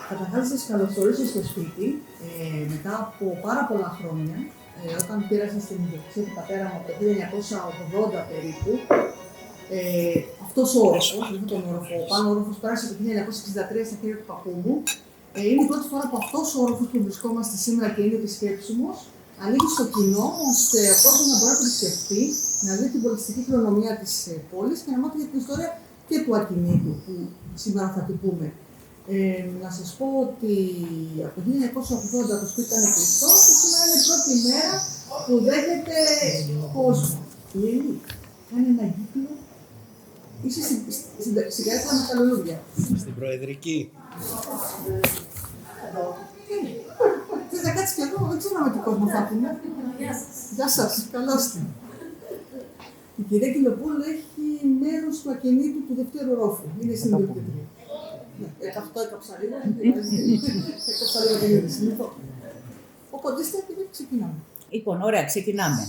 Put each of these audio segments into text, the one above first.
Καταρχάς, σας καλωσορίσω στο σπίτι μετά από πάρα πολλά χρόνια. Όταν πήρασα στην ιδιοκτησία του πατέρα μου από το 1980 περίπου, αυτός ο όροφος, δεν τον όροφο, ο πάνω όροφος πέρασε το 1963 στα χέρια του παππού μου. Είναι η πρώτη φορά που αυτός ο όροφος που βρισκόμαστε σήμερα και είναι επισκέψιμος ανοίγει στο κοινό, ώστε ο κόσμος να μπορεί να επισκεφτεί, να δει την πολιτιστική κληρονομιά της πόλης και να μάθει για την ιστορία και του ακινήτου που σήμερα θα την πούμε. Να σας πω ότι από το 1980 το σπίτι ήταν κλειστό και σήμερα είναι η πρώτη μέρα που δέχεται κόσμο. Η Έλλη κάνει ένα κύκλο, είσαι στην καρέκλα με τα λουλούδια. Στην Προεδρική. Θες να κάτσεις και εδώ, δεν ξέρω με τι κόσμο θα πούμε. Γεια σας, καλώς την. Η κυρία Κυλοπούλου έχει μέρος του ακινήτου του δευτέρου ορόφου. Είναι στην ιδιοκτήτρια. Αυτό έκαψα λίγο, έκαψα λίγο την είδηση. Οπότε είστε έτοιμοι, ξεκινάμε. Λοιπόν, ωραία, ξεκινάμε.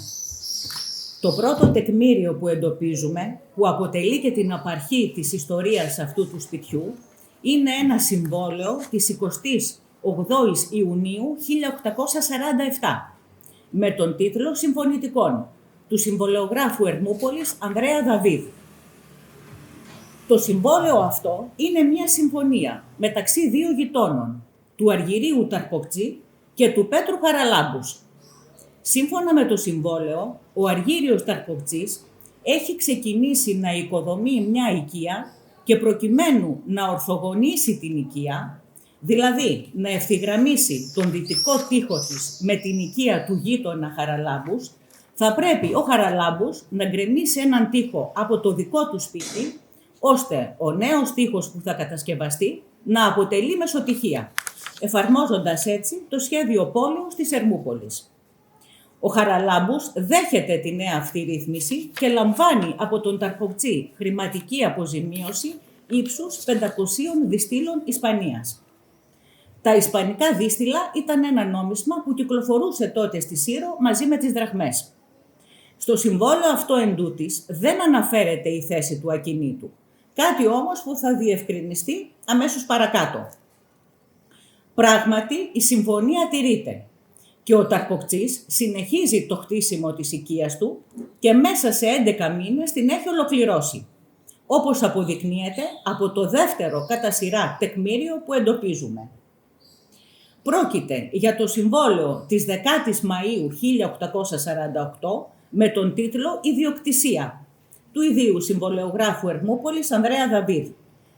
Το πρώτο τεκμήριο που εντοπίζουμε, που αποτελεί και την απαρχή της ιστορίας αυτού του σπιτιού, είναι ένα συμβόλαιο της 28ης Ιουνίου 1847, με τον τίτλο «Συμφωνητικών» του συμβολεογράφου Ερμούπολης Ανδρέα Δαβίδ. Το συμβόλαιο αυτό είναι μια συμφωνία μεταξύ δύο γειτόνων, του Αργυρίου Ταρποκτζή και του Πέτρου Χαραλάμπους. Σύμφωνα με το συμβόλαιο, ο Αργύριος Ταρποκτζής έχει ξεκινήσει να οικοδομεί μια οικία και προκειμένου να ορθογονήσει την οικία, δηλαδή να ευθυγραμμίσει τον δυτικό τοίχο της με την οικία του γείτονα Χαραλάμπους, θα πρέπει ο Χαραλάμπους να γκρεμίσει έναν τοίχο από το δικό του σπίτι, ώστε ο νέος τοίχος που θα κατασκευαστεί να αποτελεί μεσοτυχία, εφαρμόζοντας έτσι το σχέδιο πόλεως της Ερμούπολης. Ο Χαραλάμπους δέχεται τη νέα αυτή ρύθμιση και λαμβάνει από τον Ταρποκτζή χρηματική αποζημίωση ύψους 500 διστήλων Ισπανίας. Τα ισπανικά δίστηλα ήταν ένα νόμισμα που κυκλοφορούσε τότε στη Σύρο μαζί με τις δραχμές. Στο συμβόλαιο αυτό εντούτοις δεν αναφέρεται η θέση του ακινήτου, κάτι όμως που θα διευκρινιστεί αμέσως παρακάτω. Πράγματι, η συμφωνία τηρείται και ο Ταρποκτζής συνεχίζει το χτίσιμο της οικίας του και μέσα σε 11 μήνες την έχει ολοκληρώσει, όπως αποδεικνύεται από το δεύτερο κατά σειρά τεκμήριο που εντοπίζουμε. Πρόκειται για το συμβόλαιο της 10ης Μαΐου 1848 με τον τίτλο «Ιδιοκτησία» του ιδίου συμβολεογράφου Ερμούπολης Ανδρέα Δαβίδ,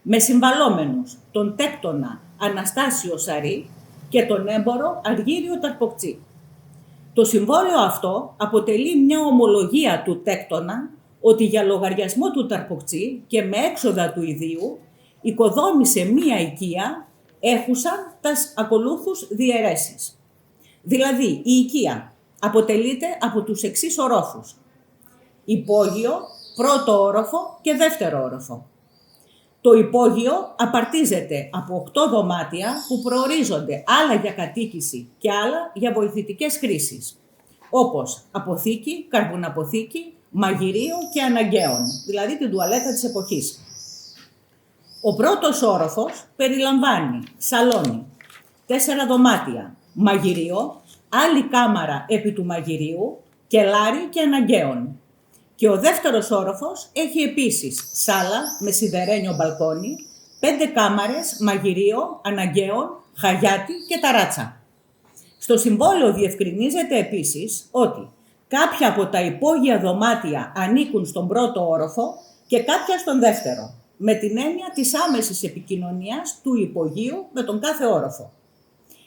με συμβαλόμενους τον τέκτονα Αναστάσιο Σαρή και τον έμπορο Αργύριο Ταρποκτζή. Το συμβόλαιο αυτό αποτελεί μια ομολογία του τέκτονα ότι για λογαριασμό του Ταρποκτζή και με έξοδα του ιδίου οικοδόμησε μία οικία έχουσαν τας ακολούθους διαιρέσεις. Δηλαδή, η οικία αποτελείται από τους εξής ορόφους: υπόγειο, πρώτο όροφο και δεύτερο όροφο. Το υπόγειο απαρτίζεται από 8 δωμάτια που προορίζονται άλλα για κατοίκηση και άλλα για βοηθητικές χρήσεις, όπως αποθήκη, καρβουναποθήκη, μαγειρίο και αναγκαίων, δηλαδή την τουαλέτα της εποχής. Ο πρώτος όροφος περιλαμβάνει σαλόνι, 4 δωμάτια, μαγειρίο, άλλη κάμαρα επί του μαγειρίου, κελάρι και αναγκαίων. Και ο δεύτερος όροφος έχει επίσης σάλα με σιδερένιο μπαλκόνι, 5 κάμαρες, μαγειρίο, αναγκαίων, χαγιάτι και ταράτσα. Στο συμβόλαιο διευκρινίζεται επίσης ότι κάποια από τα υπόγεια δωμάτια ανήκουν στον πρώτο όροφο και κάποια στον δεύτερο, με την έννοια της άμεσης επικοινωνίας του υπογείου με τον κάθε όροφο.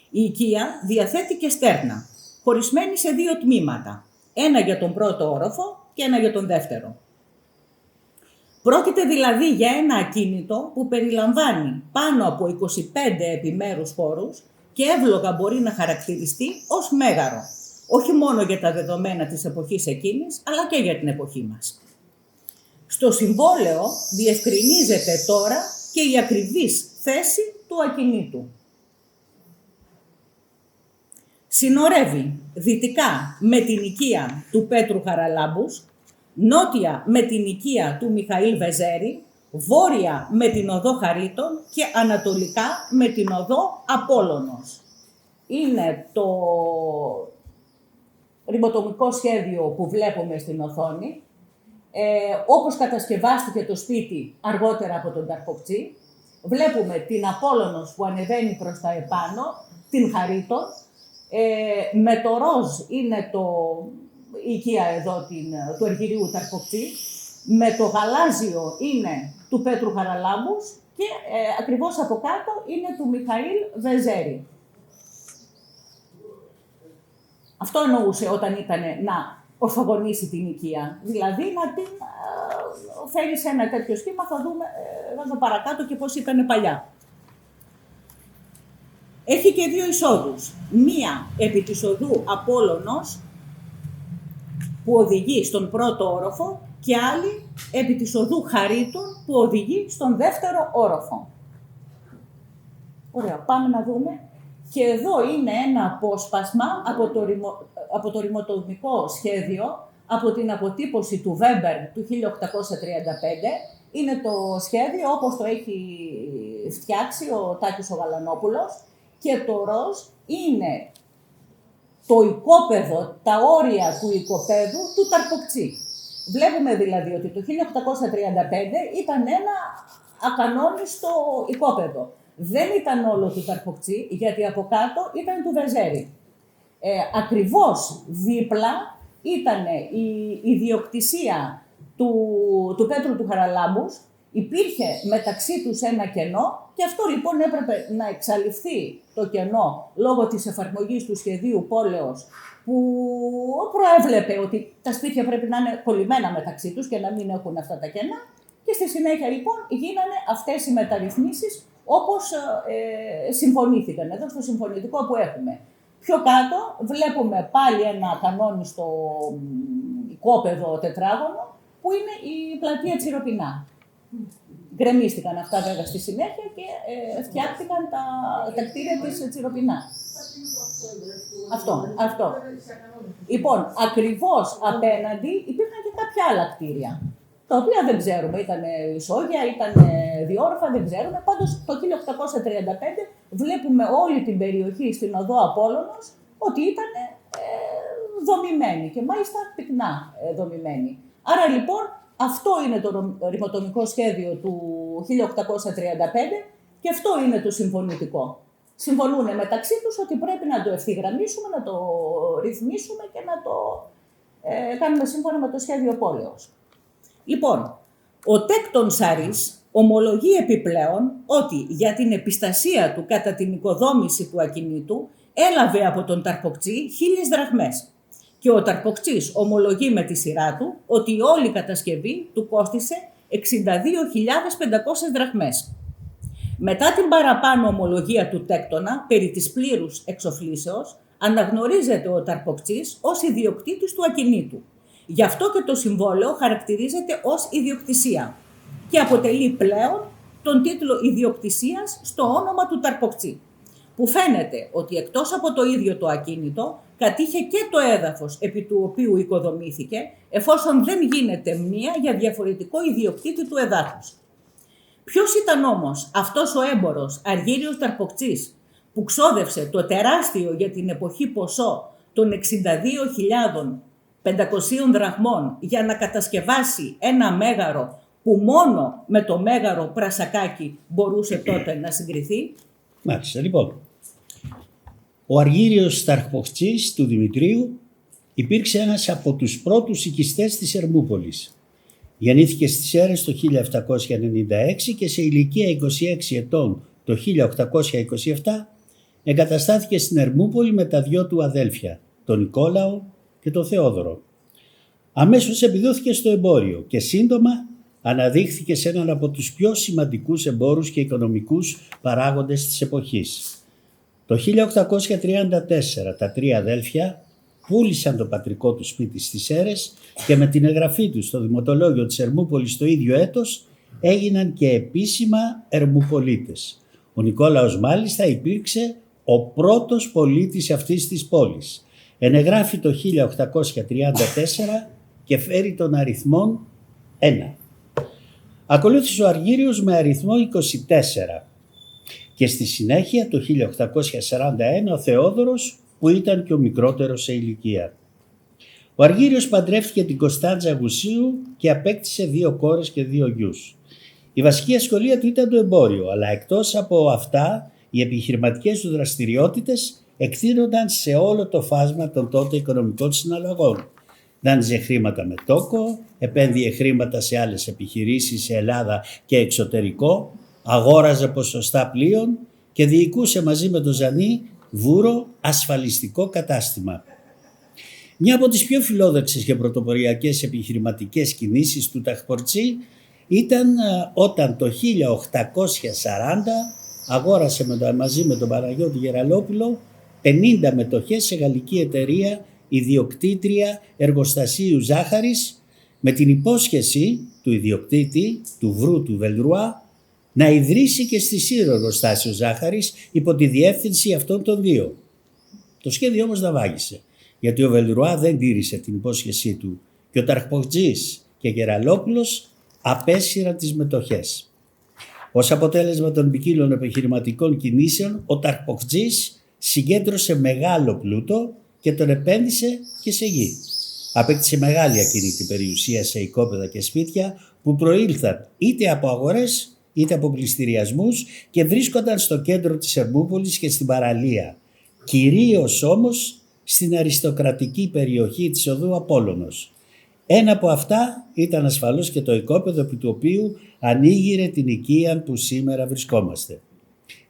Η οικία διαθέτει και στέρνα, χωρισμένη σε 2 τμήματα, ένα για τον πρώτο όροφο και ένα για τον δεύτερο. Πρόκειται δηλαδή για ένα ακίνητο που περιλαμβάνει πάνω από 25 επιμέρους χώρους και εύλογα μπορεί να χαρακτηριστεί ως μέγαρο, όχι μόνο για τα δεδομένα της εποχής εκείνης, αλλά και για την εποχή μας. Στο συμβόλαιο διευκρινίζεται τώρα και η ακριβής θέση του ακινήτου. Συνορεύει δυτικά με την οικία του Πέτρου Χαραλάμπους, νότια με την οικία του Μιχαήλ Βεζέρη, βόρεια με την οδό Χαρίτων και ανατολικά με την οδό Απόλλωνος. Είναι το ρημοτομικό σχέδιο που βλέπουμε στην οθόνη, όπως κατασκευάστηκε το σπίτι αργότερα από τον Ταρκοπτζή. Βλέπουμε την Απόλλωνος που ανεβαίνει προς τα επάνω, την Χαρίτων, με το ροζ είναι η οικία εδώ του Αργυρίου Ταρκοπτζή, με το γαλάζιο είναι του Πέτρου Χαραλάμπους και ακριβώς από κάτω είναι του Μιχαήλ Βεζέρη. Αυτό εννοούσε όταν ήταν να ορθογονήσει την οικία, δηλαδή να την φέρει σε ένα τέτοιο σχήμα. Θα δούμε εδώ παρακάτω και πώς ήταν παλιά. Έχει και δύο εισόδους. Μία επί της οδού Απόλλωνος που οδηγεί στον πρώτο όροφο και άλλη επί της οδού Χαρίτων που οδηγεί στον δεύτερο όροφο. Ωραία, πάμε να δούμε. Και εδώ είναι ένα απόσπασμα από το ρημοτομικό σχέδιο, από την αποτύπωση του Βέμπερ του 1835. Είναι το σχέδιο όπως το έχει φτιάξει ο Τάκης ο Γαλανόπουλος και το ροζ είναι το οικόπεδο, τα όρια του οικοπέδου του Ταρκοπτζή. Βλέπουμε δηλαδή ότι το 1835 ήταν ένα ακανόνιστο οικόπεδο. Δεν ήταν όλο του Ταρκοπτζή, γιατί από κάτω ήταν του Βεζέρη. Ακριβώς δίπλα ήταν η ιδιοκτησία του Πέτρου του Χαραλάμπους, υπήρχε μεταξύ τους ένα κενό και αυτό λοιπόν έπρεπε να εξαλειφθεί το κενό λόγω της εφαρμογής του σχεδίου πόλεως που προέβλεπε ότι τα σπίτια πρέπει να είναι κολλημένα μεταξύ τους και να μην έχουν αυτά τα κενά και στη συνέχεια λοιπόν γίνανε αυτές οι μεταρρυθμίσεις όπως συμφωνήθηκαν εδώ στο συμφωνητικό που έχουμε. Πιο κάτω βλέπουμε πάλι ένα κανόνιστο οικόπεδο τετράγωνο που είναι η πλατεία Τσιροπινά. Γκρεμίστηκαν αυτά βέβαια στη συνέχεια και φτιάχτηκαν τα κτίρια της Τσιροπινά. Αυτό. Λοιπόν, ακριβώς απέναντι υπήρχαν και κάποια άλλα κτίρια, τα οποία δεν ξέρουμε, ήταν ισόγεια, ήταν διόροφα, δεν ξέρουμε. Πάντως το 1835 βλέπουμε όλη την περιοχή στην οδό Απόλλωνος ότι ήταν δομημένη και μάλιστα πυκνά δομημένη. Άρα λοιπόν αυτό είναι το ρημοτομικό σχέδιο του 1835 και αυτό είναι το συμφωνητικό. Συμφωνούν μεταξύ τους ότι πρέπει να το ευθυγραμμίσουμε, να το ρυθμίσουμε και να το κάνουμε σύμφωνα με το σχέδιο πόλεως. Λοιπόν, ο Τέκτον Σάρης ομολογεί επιπλέον ότι για την επιστασία του κατά την οικοδόμηση του ακινήτου έλαβε από τον Ταρκοπτζή 1.000 δραχμές. Και ο Ταρκοπτζής ομολογεί με τη σειρά του ότι η όλη κατασκευή του κόστισε 62.500 δραχμές. Μετά την παραπάνω ομολογία του Τέκτονα περί της πλήρους εξοφλήσεως, αναγνωρίζεται ο Ταρκοπτζής ως ιδιοκτήτης του ακινήτου. Γι' αυτό και το συμβόλαιο χαρακτηρίζεται ως ιδιοκτησία και αποτελεί πλέον τον τίτλο ιδιοκτησίας στο όνομα του Ταρκοπτζή, που φαίνεται ότι εκτός από το ίδιο το ακίνητο, κατήχε και το έδαφος επί του οποίου οικοδομήθηκε, εφόσον δεν γίνεται μνήα για διαφορετικό ιδιοκτήτη του εδάφους. Ποιος ήταν όμως αυτός ο έμπορος Αργύριος Ταρκοπτζής που ξόδευσε το τεράστιο για την εποχή ποσό των 62.500 δραχμών για να κατασκευάσει ένα μέγαρο που μόνο με το μέγαρο Πρασακάκι μπορούσε τότε να συγκριθεί? Μάλιστα, λοιπόν. Ο Αργύριος Ταρκοπτζής του Δημητρίου υπήρξε ένας από τους πρώτους οικιστές της Ερμούπολης. Γεννήθηκε στις Σέρρες το 1796 και σε ηλικία 26 ετών το 1827 εγκαταστάθηκε στην Ερμούπολη με τα δυο του αδέλφια, τον Νικόλαο και τον Θεόδωρο. Αμέσως επιδόθηκε στο εμπόριο και σύντομα αναδείχθηκε σε έναν από τους πιο σημαντικούς εμπόρους και οικονομικούς παράγοντες της εποχής. Το 1834 τα τρία αδέλφια πούλησαν το πατρικό του σπίτι στις Σέρρες και με την εγγραφή τους στο Δημοτολόγιο της Ερμούπολης το ίδιο έτος έγιναν και επίσημα Ερμουπολίτες. Ο Νικόλαος μάλιστα υπήρξε ο πρώτος πολίτης αυτής της πόλης. Ενεγράφει το 1834 και φέρει τον αριθμόν 1. Ακολούθησε ο Αργύριος με αριθμό 24 και στη συνέχεια το 1841 ο Θεόδωρος, που ήταν και ο μικρότερος σε ηλικία. Ο Αργύριος παντρεύτηκε την Κωνσταντζα Γουσίου και απέκτησε 2 κόρες και 2 γιους. Η βασική ασχολία του ήταν το εμπόριο, αλλά εκτός από αυτά οι επιχειρηματικές του δραστηριότητες εκτείνονταν σε όλο το φάσμα των τότε οικονομικών συναλλαγών. Δάνειζε χρήματα με τόκο, επένδυε χρήματα σε άλλες επιχειρήσεις σε Ελλάδα και εξωτερικό, αγόραζε ποσοστά πλοίων και διοικούσε μαζί με τον Ζανί Βούρο ασφαλιστικό κατάστημα. Μια από τις πιο φιλόδοξες και πρωτοποριακές επιχειρηματικές κινήσεις του Ταχπορτζή ήταν όταν το 1840 αγόρασε μαζί με τον Παναγιώτη Γεραλόπουλο 50 μετοχές σε γαλλική εταιρεία ιδιοκτήτρια εργοστασίου ζάχαρης, με την υπόσχεση του ιδιοκτήτη, του Βρού του Βελρουά, να ιδρύσει και στη Σύρο εργοστάσιο ζάχαρης υπό τη διεύθυνση αυτών των 2. Το σχέδιο όμως δεν βάγισε, γιατί ο Βελρουά δεν τήρησε την υπόσχεσή του και ο Ταχπορτζής και Γεραλόπουλος απέσυραν τις μετοχές. Ως αποτέλεσμα των ποικίλων επιχειρηματικών κινήσεων, ο Ταχπορτζής συγκέντρωσε μεγάλο πλούτο και τον επένδυσε και σε γη. Απέκτησε μεγάλη ακίνητη περιουσία σε οικόπεδα και σπίτια που προήλθαν είτε από αγορές είτε από πληστηριασμούς και βρίσκονταν στο κέντρο της Ερμούπολης και στην παραλία, κυρίως όμως στην αριστοκρατική περιοχή της οδού Απόλλωνος. Ένα από αυτά ήταν ασφαλώς και το οικόπεδο επί του οποίου ανοίγειρε την οικία που σήμερα βρισκόμαστε.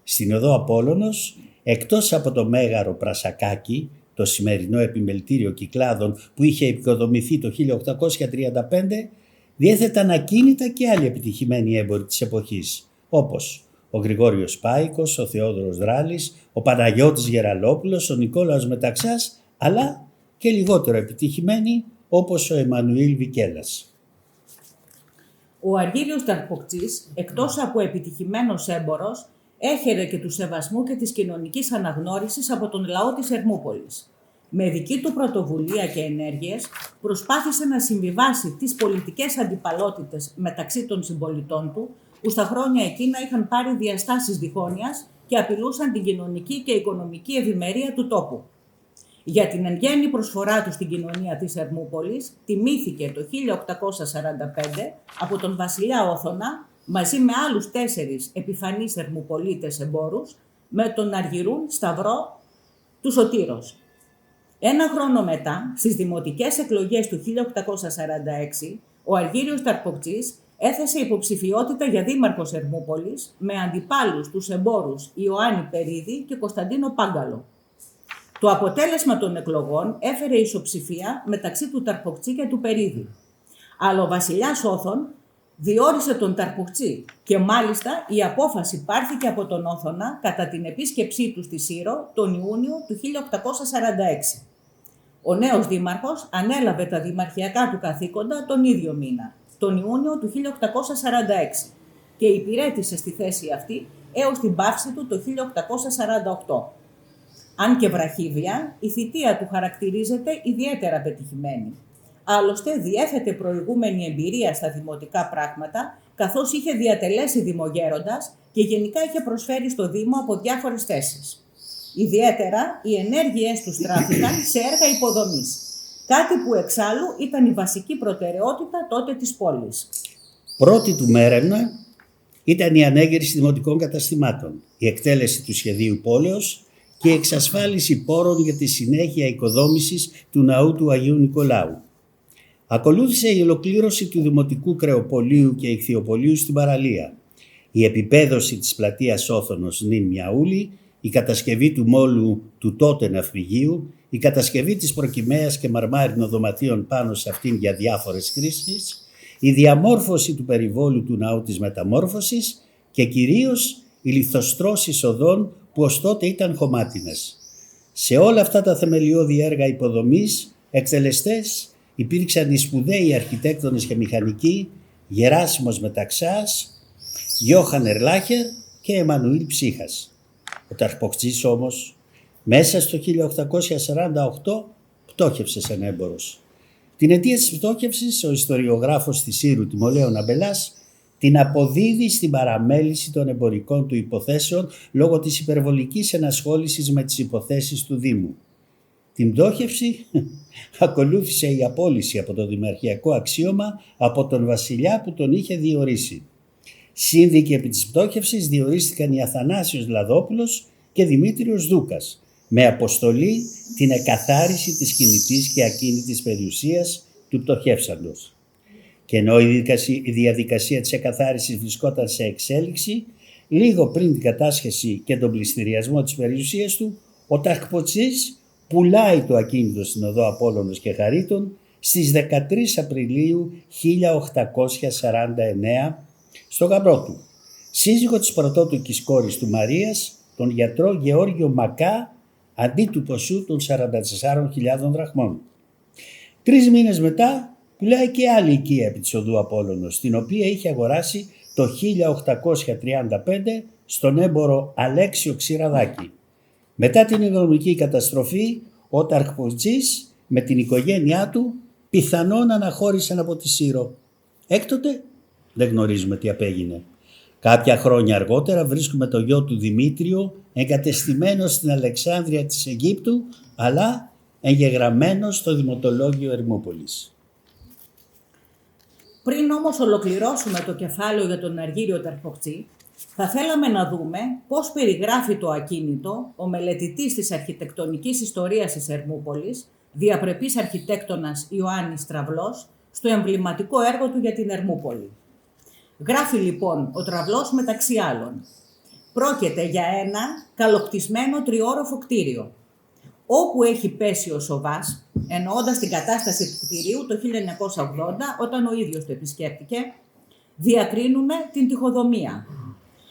Στην οδό Απόλλωνος, εκτός από το μέγαρο Πρασακάκι, το σημερινό επιμελητήριο Κυκλάδων που είχε οικοδομηθεί το 1835, διέθεταν ακίνητα και άλλοι επιτυχημένοι έμποροι της εποχής, όπως ο Γρηγόριος Πάικος, ο Θεόδωρος Δράλης, ο Παναγιώτης Γεραλόπουλος, ο Νικόλαος Μεταξάς, αλλά και λιγότερο επιτυχημένοι όπως ο Εμμανουήλ Βικέλας. Ο Αργύριος Ταχπορτζής, εκτός από επιτυχημένος έμπορος, έχερε και του σεβασμού και της κοινωνικής αναγνώρισης από τον λαό της Ερμούπολης. Με δική του πρωτοβουλία και ενέργειες προσπάθησε να συμβιβάσει τις πολιτικές αντιπαλότητες μεταξύ των συμπολιτών του, που στα χρόνια εκείνα είχαν πάρει διαστάσεις διχόνοιας και απειλούσαν την κοινωνική και οικονομική ευημερία του τόπου. Για την εν γέννη προσφορά του στην κοινωνία της Ερμούπολης τιμήθηκε το 1845 από τον βασιλιά Όθωνα μαζί με άλλους 4 επιφανείς Ερμουπολίτες εμπόρους, με τον Αργυρούν Σταυρό του Σωτήρος. Ένα χρόνο μετά, στις δημοτικές εκλογές του 1846, ο Αργύριος Ταχπορτζής έθεσε υποψηφιότητα για δήμαρχος Ερμούπολης με αντιπάλους τους εμπόρους Ιωάννη Περίδη και Κωνσταντίνο Πάγκαλο. Το αποτέλεσμα των εκλογών έφερε ισοψηφία μεταξύ του Ταχπορτζή και του Περίδη. Αλλά ο βασιλιάς Όθων διόρισε τον Ταχπορτζή και μάλιστα η απόφαση πάρθηκε από τον Όθωνα κατά την επίσκεψή του στη Σύρο τον Ιούνιο του 1846. Ο νέος δήμαρχος ανέλαβε τα δημαρχιακά του καθήκοντα τον ίδιο μήνα, τον Ιούνιο του 1846, και υπηρέτησε στη θέση αυτή έως την πάυση του το 1848. Αν και βραχύβια, η θητεία του χαρακτηρίζεται ιδιαίτερα πετυχημένη. Άλλωστε, διέθετε προηγούμενη εμπειρία στα δημοτικά πράγματα, καθώς είχε διατελέσει δημογέροντας και γενικά είχε προσφέρει στο Δήμο από διάφορες θέσεις. Ιδιαίτερα, οι ενέργειές του στράφηκαν σε έργα υποδομής, κάτι που εξάλλου ήταν η βασική προτεραιότητα τότε της πόλης. Πρώτη του μέρευνα ήταν η ανέγερση δημοτικών καταστημάτων, η εκτέλεση του σχεδίου πόλεως και η εξασφάλιση πόρων για τη συνέχεια οικοδόμησης του ναού του Αγίου Νικολάου. Ακολούθησε η ολοκλήρωση του Δημοτικού Κρεοπολίου και Ιχθυοπολίου στην παραλία, η επιπέδωση της πλατείας Όθωνος νυν Μιαούλη, η κατασκευή του μόλου του τότε ναυπηγείου, η κατασκευή της προκυμαίας και μαρμάρινων δωματίων πάνω σε αυτήν για διάφορες χρήσεις, η διαμόρφωση του περιβόλου του ναού της Μεταμόρφωσης και κυρίως οι λιθοστρώσεις οδών που ως τότε ήταν χωμάτινες. Σε όλα αυτά τα θεμελιώδη έργα υποδομής, εκτελεστές υπήρξαν οι σπουδαίοι αρχιτέκτονες και μηχανικοί Γεράσιμος Μεταξάς, Γιώχαν Ερλάχερ και Εμμανουήλ Ψύχας. Ο Ταχπορτζής όμως μέσα στο 1848 πτώχευσε σαν έμπορος. Την αιτία της πτώχευσης ο ιστοριογράφος της Σύρου Τιμολέων Αμπελάς την αποδίδει στην παραμέληση των εμπορικών του υποθέσεων λόγω της υπερβολικής ενασχόλησης με τις υποθέσεις του Δήμου. Την πτώχευση ακολούθησε η απόλυση από το δημαρχιακό αξίωμα από τον βασιλιά που τον είχε διορίσει. Σύνδικοι επί της πτώχευσης διορίστηκαν οι Αθανάσιος Λαδόπουλος και Δημήτριος Δούκας, με αποστολή την εκαθάριση της κινητής και ακίνητης περιουσίας του πτωχεύσαντος. Και ενώ η διαδικασία της εκαθάρισης βρισκόταν σε εξέλιξη, λίγο πριν την κατάσχεση και τον πληστηριασμό της περιουσίας του, ο Ταρκποτσής πουλάει το ακίνητο στην οδό Απόλλωνος και Χαρίτων στις 13 Απριλίου 1849 στο γαμπρό του, σύζυγο της πρωτότοκης κόρης του Μαρίας, τον γιατρό Γεώργιο Μακά, αντί του ποσού των 44.000 δραχμών. 3 μήνες μετά πουλάει και άλλη οικία επί της οδού Απόλλωνος, την οποία είχε αγοράσει το 1835 στον έμπορο Αλέξιο Ξηραδάκη. Μετά την οικονομική καταστροφή, ο Ταρκποτσής με την οικογένειά του πιθανόν αναχώρησαν από τη Σύρο. Έκτοτε δεν γνωρίζουμε τι απέγινε. Κάποια χρόνια αργότερα βρίσκουμε το γιο του Δημήτριο εγκατεστημένο στην Αλεξάνδρεια της Αιγύπτου, αλλά εγγεγραμμένο στο Δημοτολόγιο Ερμούπολης. Πριν όμως ολοκληρώσουμε το κεφάλαιο για τον Αργύριο Ταρκποτσή, θα θέλαμε να δούμε πώς περιγράφει το ακίνητο ο μελετητής της αρχιτεκτονικής ιστορίας της Ερμούπολης, διαπρεπής αρχιτέκτονας Ιωάννης Στραβλός, στο εμβληματικό έργο του για την Ερμούπολη. Γράφει λοιπόν ο Τραβλός μεταξύ άλλων: πρόκειται για ένα καλοκτισμένο τριόροφο κτίριο, όπου έχει πέσει ο Σοβάς, εννοώντας την κατάσταση του κτηρίου το 1980, όταν ο ίδιος το επισκέπτηκε, διακρίνουμε την τοιχοδομία.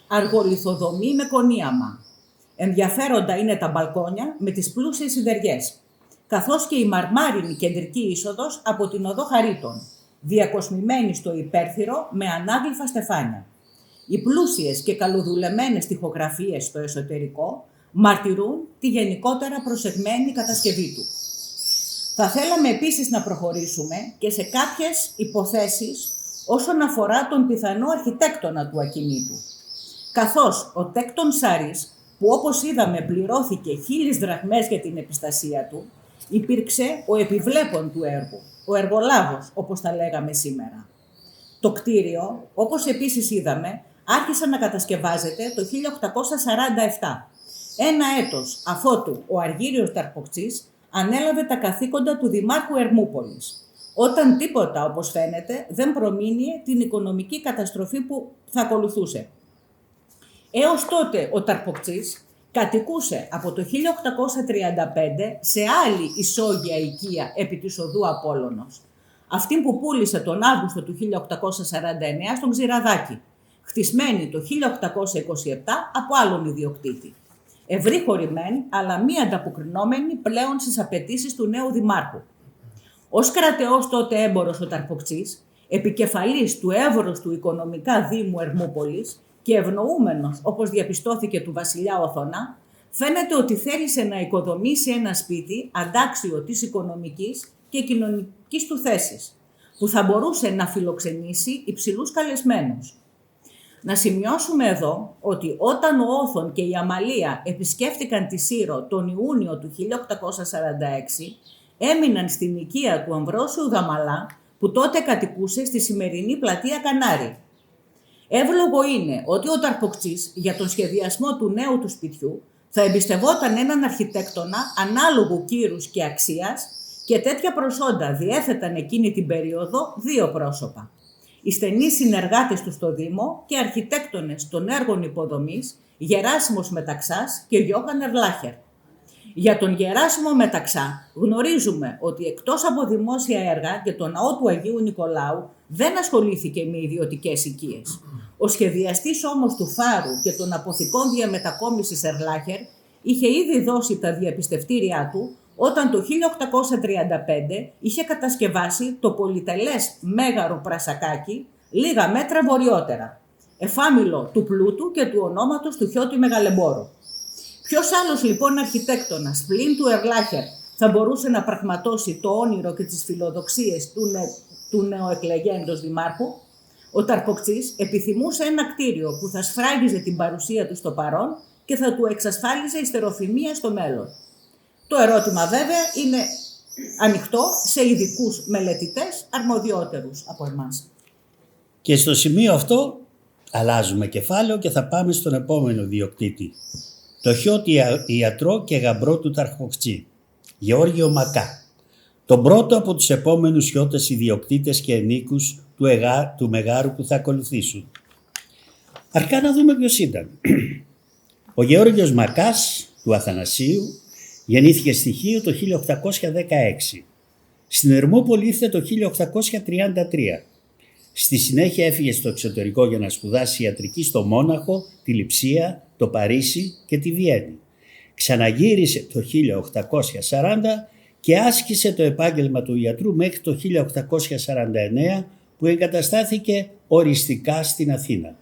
Αργολιθοδομή με κονίαμα. Ενδιαφέροντα είναι τα μπαλκόνια με τις πλούσιες σιδεριές, καθώς και η μαρμάρινη κεντρική είσοδος από την οδό Χαρίτων, διακοσμημένη στο υπέρθυρο με ανάγλυφα στεφάνια. Οι πλούσιες και καλοδουλεμένες τοιχογραφίες στο εσωτερικό μαρτυρούν τη γενικότερα προσεγμένη κατασκευή του. Θα θέλαμε επίσης να προχωρήσουμε και σε κάποιες υποθέσεις όσον αφορά τον πιθανό αρχιτέκτονα του ακινήτου, καθώς ο Τέκτον Σάρης, που όπως είδαμε πληρώθηκε 1.000 δραχμές για την επιστασία του, υπήρξε ο επιβλέπων του έργου, ο εργολάβος όπως τα λέγαμε σήμερα. Το κτίριο, όπως επίσης είδαμε, άρχισε να κατασκευάζεται το 1847, ένα έτος αφότου ο Αργύριος Ταρκποτσής ανέλαβε τα καθήκοντα του Δημάρχου Ερμούπολης, όταν τίποτα, όπως φαίνεται, δεν προμήνυε την οικονομική καταστροφή που θα ακολουθούσε. Έως τότε ο Ταρκποτσής κατοικούσε από το 1835 σε άλλη ισόγεια οικία επί της οδού Απόλλωνος, αυτή που πούλησε τον Αύγουστο του 1849 στον Ξηραδάκη, χτισμένη το 1827 από άλλον ιδιοκτήτη. Ευρύχωρη μεν, αλλά μη ανταποκρινόμενη πλέον στις απαιτήσεις του νέου δημάρχου. Ως κρατεός τότε έμπορος ο Ταρκποτσής, επικεφαλής του εύρωστου οικονομικά Δήμου Ερμούπολης και ευνοούμενος, όπως διαπιστώθηκε, του βασιλιά Οθωνά, φαίνεται ότι θέλησε να οικοδομήσει ένα σπίτι αντάξιο της οικονομικής και κοινωνικής του θέσης, που θα μπορούσε να φιλοξενήσει υψηλούς καλεσμένους. Να σημειώσουμε εδώ ότι όταν ο Όθων και η Αμαλία επισκέφτηκαν τη Σύρο τον Ιούνιο του 1846, έμειναν στην οικία του Αμβρόσιου Δαμαλά, που τότε κατοικούσε στη σημερινή πλατεία Κανάρη. Εύλογο είναι ότι ο Ταρκποτσής για τον σχεδιασμό του νέου του σπιτιού θα εμπιστευόταν έναν αρχιτέκτονα ανάλογου κύρους και αξίας, και τέτοια προσόντα διέθεταν εκείνη την περίοδο 2 πρόσωπα: οι στενοί συνεργάτες του στο Δήμο και αρχιτέκτονες των έργων υποδομής Γεράσιμος Μεταξάς και Γιώχαν Ερλάχερ. Για τον Γεράσιμο Μεταξά γνωρίζουμε ότι εκτός από δημόσια έργα και το ναό του Αγίου Νικολάου δεν ασχολήθηκε με ιδιωτικές οικίες. Ο σχεδιαστής όμως του φάρου και των αποθηκών διαμετακόμισης Ερλάχερ είχε ήδη δώσει τα διαπιστευτήριά του όταν το 1835 είχε κατασκευάσει το πολυτελές μέγαρο Πρασακάκι λίγα μέτρα βορειότερα, εφάμιλο του πλούτου και του ονόματος του Χιώτη Μεγαλεμπόρου. Ποιος άλλος λοιπόν αρχιτέκτονας πλην του Ερλάχερ θα μπορούσε να πραγματώσει το όνειρο και τις φιλοδοξίες του νεοεκλεγέντος δημάρχου? Ο Ταρποκτσής επιθυμούσε ένα κτίριο που θα σφράγιζε την παρουσία του στο παρόν και θα του εξασφάλιζε ιστεροφημία στο μέλλον. Το ερώτημα βέβαια είναι ανοιχτό σε ειδικούς μελετητές αρμοδιότερους από εμάς. Και στο σημείο αυτό αλλάζουμε κεφάλαιο και θα πάμε στον επόμενο διοκτήτη. Το χιώτη ιατρό και γαμπρό του Ταρποκτσή, Γεώργιο Μακά. Τον πρώτο από τους επόμενους χιώτες ιδιοκτήτες και ενίκους του μεγάρου που θα ακολουθήσουν. Αρχικά να δούμε ποιος ήταν. Ο Γεώργιος Μακάς του Αθανασίου γεννήθηκε στη Χίο το 1816. Στην Ερμούπολη ήρθε το 1833. Στη συνέχεια έφυγε στο εξωτερικό για να σπουδάσει ιατρική στο Μόναχο, τη Λειψία, το Παρίσι και τη Βιέννη. Ξαναγύρισε το 1840 και άσκησε το επάγγελμα του ιατρού μέχρι το 1849 που εγκαταστάθηκε οριστικά στην Αθήνα.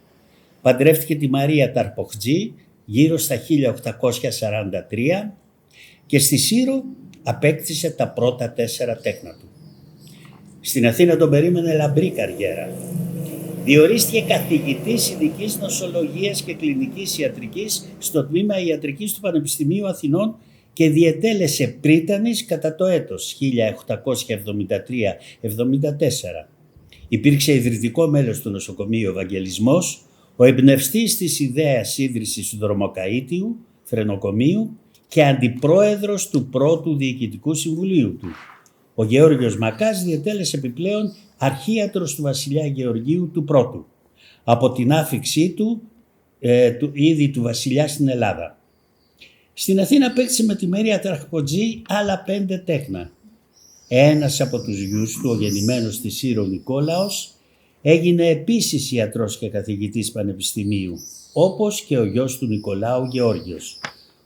Παντρεύτηκε τη Μαρία Ταρποκτζή γύρω στα 1843 και στη Σύρο απέκτησε τα πρώτα 4 τέκνα του. Στην Αθήνα τον περίμενε λαμπρή καριέρα. Διορίστηκε καθηγητής ειδικής νοσολογίας και κλινικής ιατρικής στο τμήμα ιατρικής του Πανεπιστημίου Αθηνών και διετέλεσε πρίτανης κατά το έτος 1873-74. Υπήρξε ιδρυτικό μέλος του νοσοκομείου Ευαγγελισμός, ο εμπνευστής της ιδέας ίδρυσης του Δρομοκαΐτιου Φρενοκομείου και αντιπρόεδρος του πρώτου διοικητικού συμβουλίου του. Ο Γεώργιος Μακάς διετέλεσε επιπλέον αρχίατρος του βασιλιά Γεωργίου του Πρώτου από την άφιξή του ήδη του βασιλιά στην Ελλάδα. Στην Αθήνα παίκτησε με τη Μαρία Ταρποκτζή άλλα 5 τέκνα. Ένας από τους γιους του, ο γεννημένος στη Σύρο Νικόλαος, έγινε επίσης ιατρός και καθηγητής πανεπιστημίου, όπως και ο γιος του Νικολάου Γεώργιος.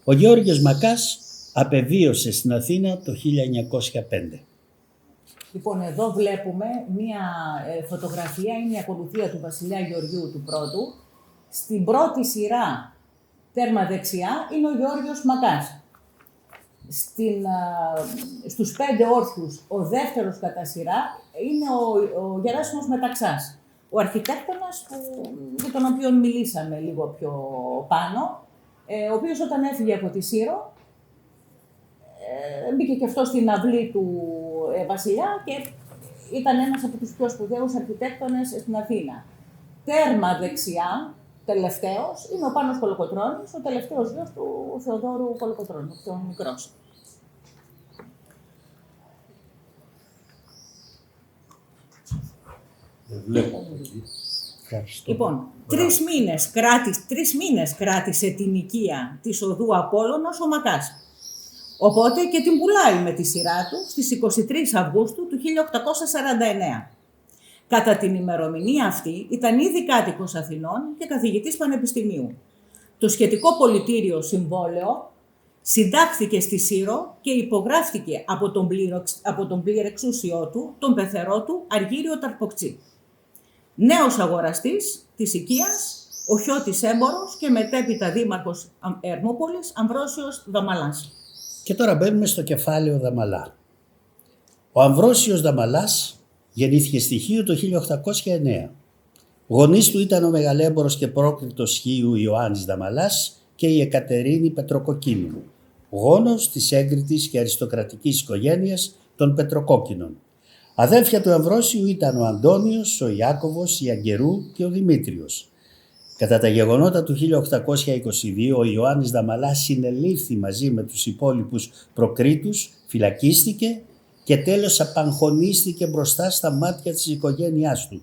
Ο Γεώργιος Μακάς απεβίωσε στην Αθήνα το 1905. Λοιπόν, εδώ βλέπουμε μία φωτογραφία, είναι η ακολουθία του βασιλιά Γεωργίου του Πρώτου. Στην πρώτη σειρά, τέρμα δεξιά, είναι ο Γεώργιος Μακάς. Στους 5 όρθιους, ο δεύτερος κατά σειρά, είναι ο Γεράσιμος Μεταξάς. Ο αρχιτέκτονας για τον οποίο μιλήσαμε λίγο πιο πάνω, ο οποίος όταν έφυγε από τη Σύρο, μπήκε και αυτό στην αυλή του βασιλιά και ήταν ένας από τους πιο σπουδαίους αρχιτέκτονες στην Αθήνα. Τέρμα δεξιά, τελευταίος, είναι ο Πάνος Κολοκοτρώνης, ο τελευταίος γιος του Θεοδόρου Κολοκοτρώνη, ο πιο μικρός. Λοιπόν, 3 μήνες κράτησε την οικία της οδού Απόλλωνος ο Μακάς. Οπότε και την πουλάει με τη σειρά του στις 23 Αυγούστου του 1849. Κατά την ημερομηνία αυτή ήταν ήδη κάτοικος Αθηνών και καθηγητής πανεπιστημίου. Το σχετικό πολιτήριο συμβόλαιο συντάχθηκε στη Σύρο και υπογράφτηκε από τον πληρεξούσιό του, τον πεθερό του, Αργύριο Ταρποκτσή. Νέος αγοραστής της οικίας, ο χιώτης έμπορος και μετέπειτα δήμαρχος Ερμούπολης, Αμβρόσιος Δαμαλάς. Και τώρα μπαίνουμε στο κεφάλαιο Δαμαλά. Ο Αμβρόσιος Δαμαλάς γεννήθηκε στη Χίο το 1809. Γονείς του ήταν ο μεγαλέμπορος και πρόκριτος Χίου Ιωάννης Δαμαλάς και η Εκατερίνη Πετροκοκκίνου, γόνος της έγκριτης και αριστοκρατικής οικογένειας των Πετροκόκκινων. Αδέλφια του Αμβρόσιου ήταν ο Αντώνιος, ο Ιάκωβος, η Αγγερού και ο Δημήτριος. Κατά τα γεγονότα του 1822, ο Ιωάννης Δαμαλάς συνελήφθη μαζί με τους υπόλοιπους προκρίτους, φυλακίστηκε και τέλος απαγχωνίστηκε μπροστά στα μάτια της οικογένειάς του.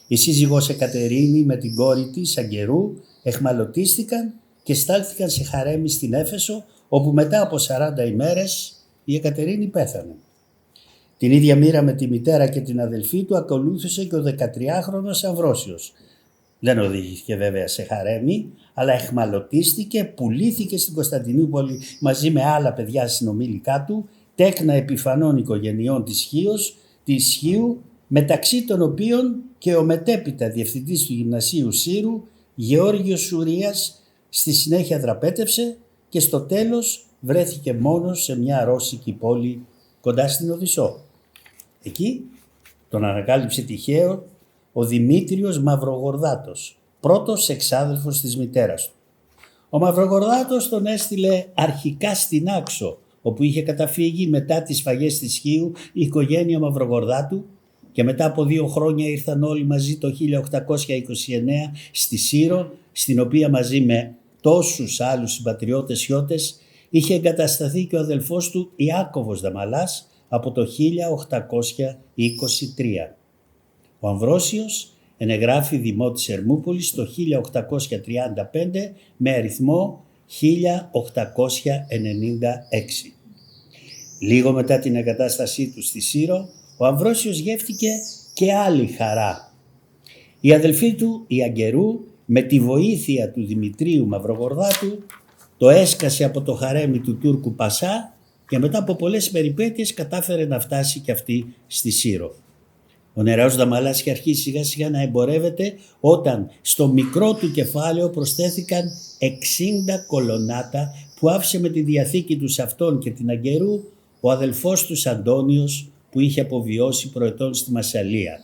Η σύζυγος Εκατερίνη με την κόρη της Αγγερού εχμαλωτίστηκαν και στάλθηκαν σε χαρέμι στην Έφεσο, όπου μετά από 40 ημέρες η Εκατερίνη πέθανε. Την ίδια μοίρα με τη μητέρα και την αδελφή του ακολούθησε και ο 13χρονος Αμβρόσιος. Δεν οδηγήθηκε βέβαια σε χαρέμι, αλλά εχμαλωτίστηκε, πουλήθηκε στην Κωνσταντινούπολη μαζί με άλλα παιδιά συνομήλικά του, τέκνα επιφανών οικογενειών της Χίου, μεταξύ των οποίων και ο μετέπειτα διευθυντής του Γυμνασίου Σύρου, Γεώργιος Σουρίας, στη συνέχεια δραπέτευσε και στο τέλος βρέθηκε μόνος σε μια ρώσικη πόλη κοντά στην Οδυσσό. Εκεί τον ανακάλυψε τυχαίο ο Δημήτριος Μαυρογορδάτος, πρώτος εξάδελφος της μητέρας του. Ο Μαυρογορδάτος τον έστειλε αρχικά στην Άξο, όπου είχε καταφύγει μετά τις σφαγές της Χίου η οικογένεια Μαυρογορδάτου, και μετά από 2 χρόνια ήρθαν όλοι μαζί το 1829 στη Σύρο, στην οποία μαζί με τόσους άλλους συμπατριώτες Χιώτες είχε εγκατασταθεί και ο αδελφός του Ιάκωβος Δαμαλάς από το 1823. Ο Αμβρόσιος ενεγράφει Δημό της Ερμούπολης το 1835 με αριθμό 1896. Λίγο μετά την εγκατάστασή του στη Σύρο, ο Αμβρόσιος γεύτηκε και άλλη χαρά. Η αδελφή του, η Αγκερού, με τη βοήθεια του Δημητρίου Μαυρογορδάτου, το έσκασε από το χαρέμι του Τούρκου Πασά και μετά από πολλές περιπέτειες κατάφερε να φτάσει και αυτή στη Σύρο. Ο νεαρός Δαμαλάς είχε αρχίσει σιγά σιγά να εμπορεύεται όταν στο μικρό του κεφάλαιο προσθέθηκαν 60 κολονάτα που άφησε με τη διαθήκη του σε αυτόν και την Αγκερού ο αδελφός τους Αντώνιος, που είχε αποβιώσει προετών στη Μασσαλία.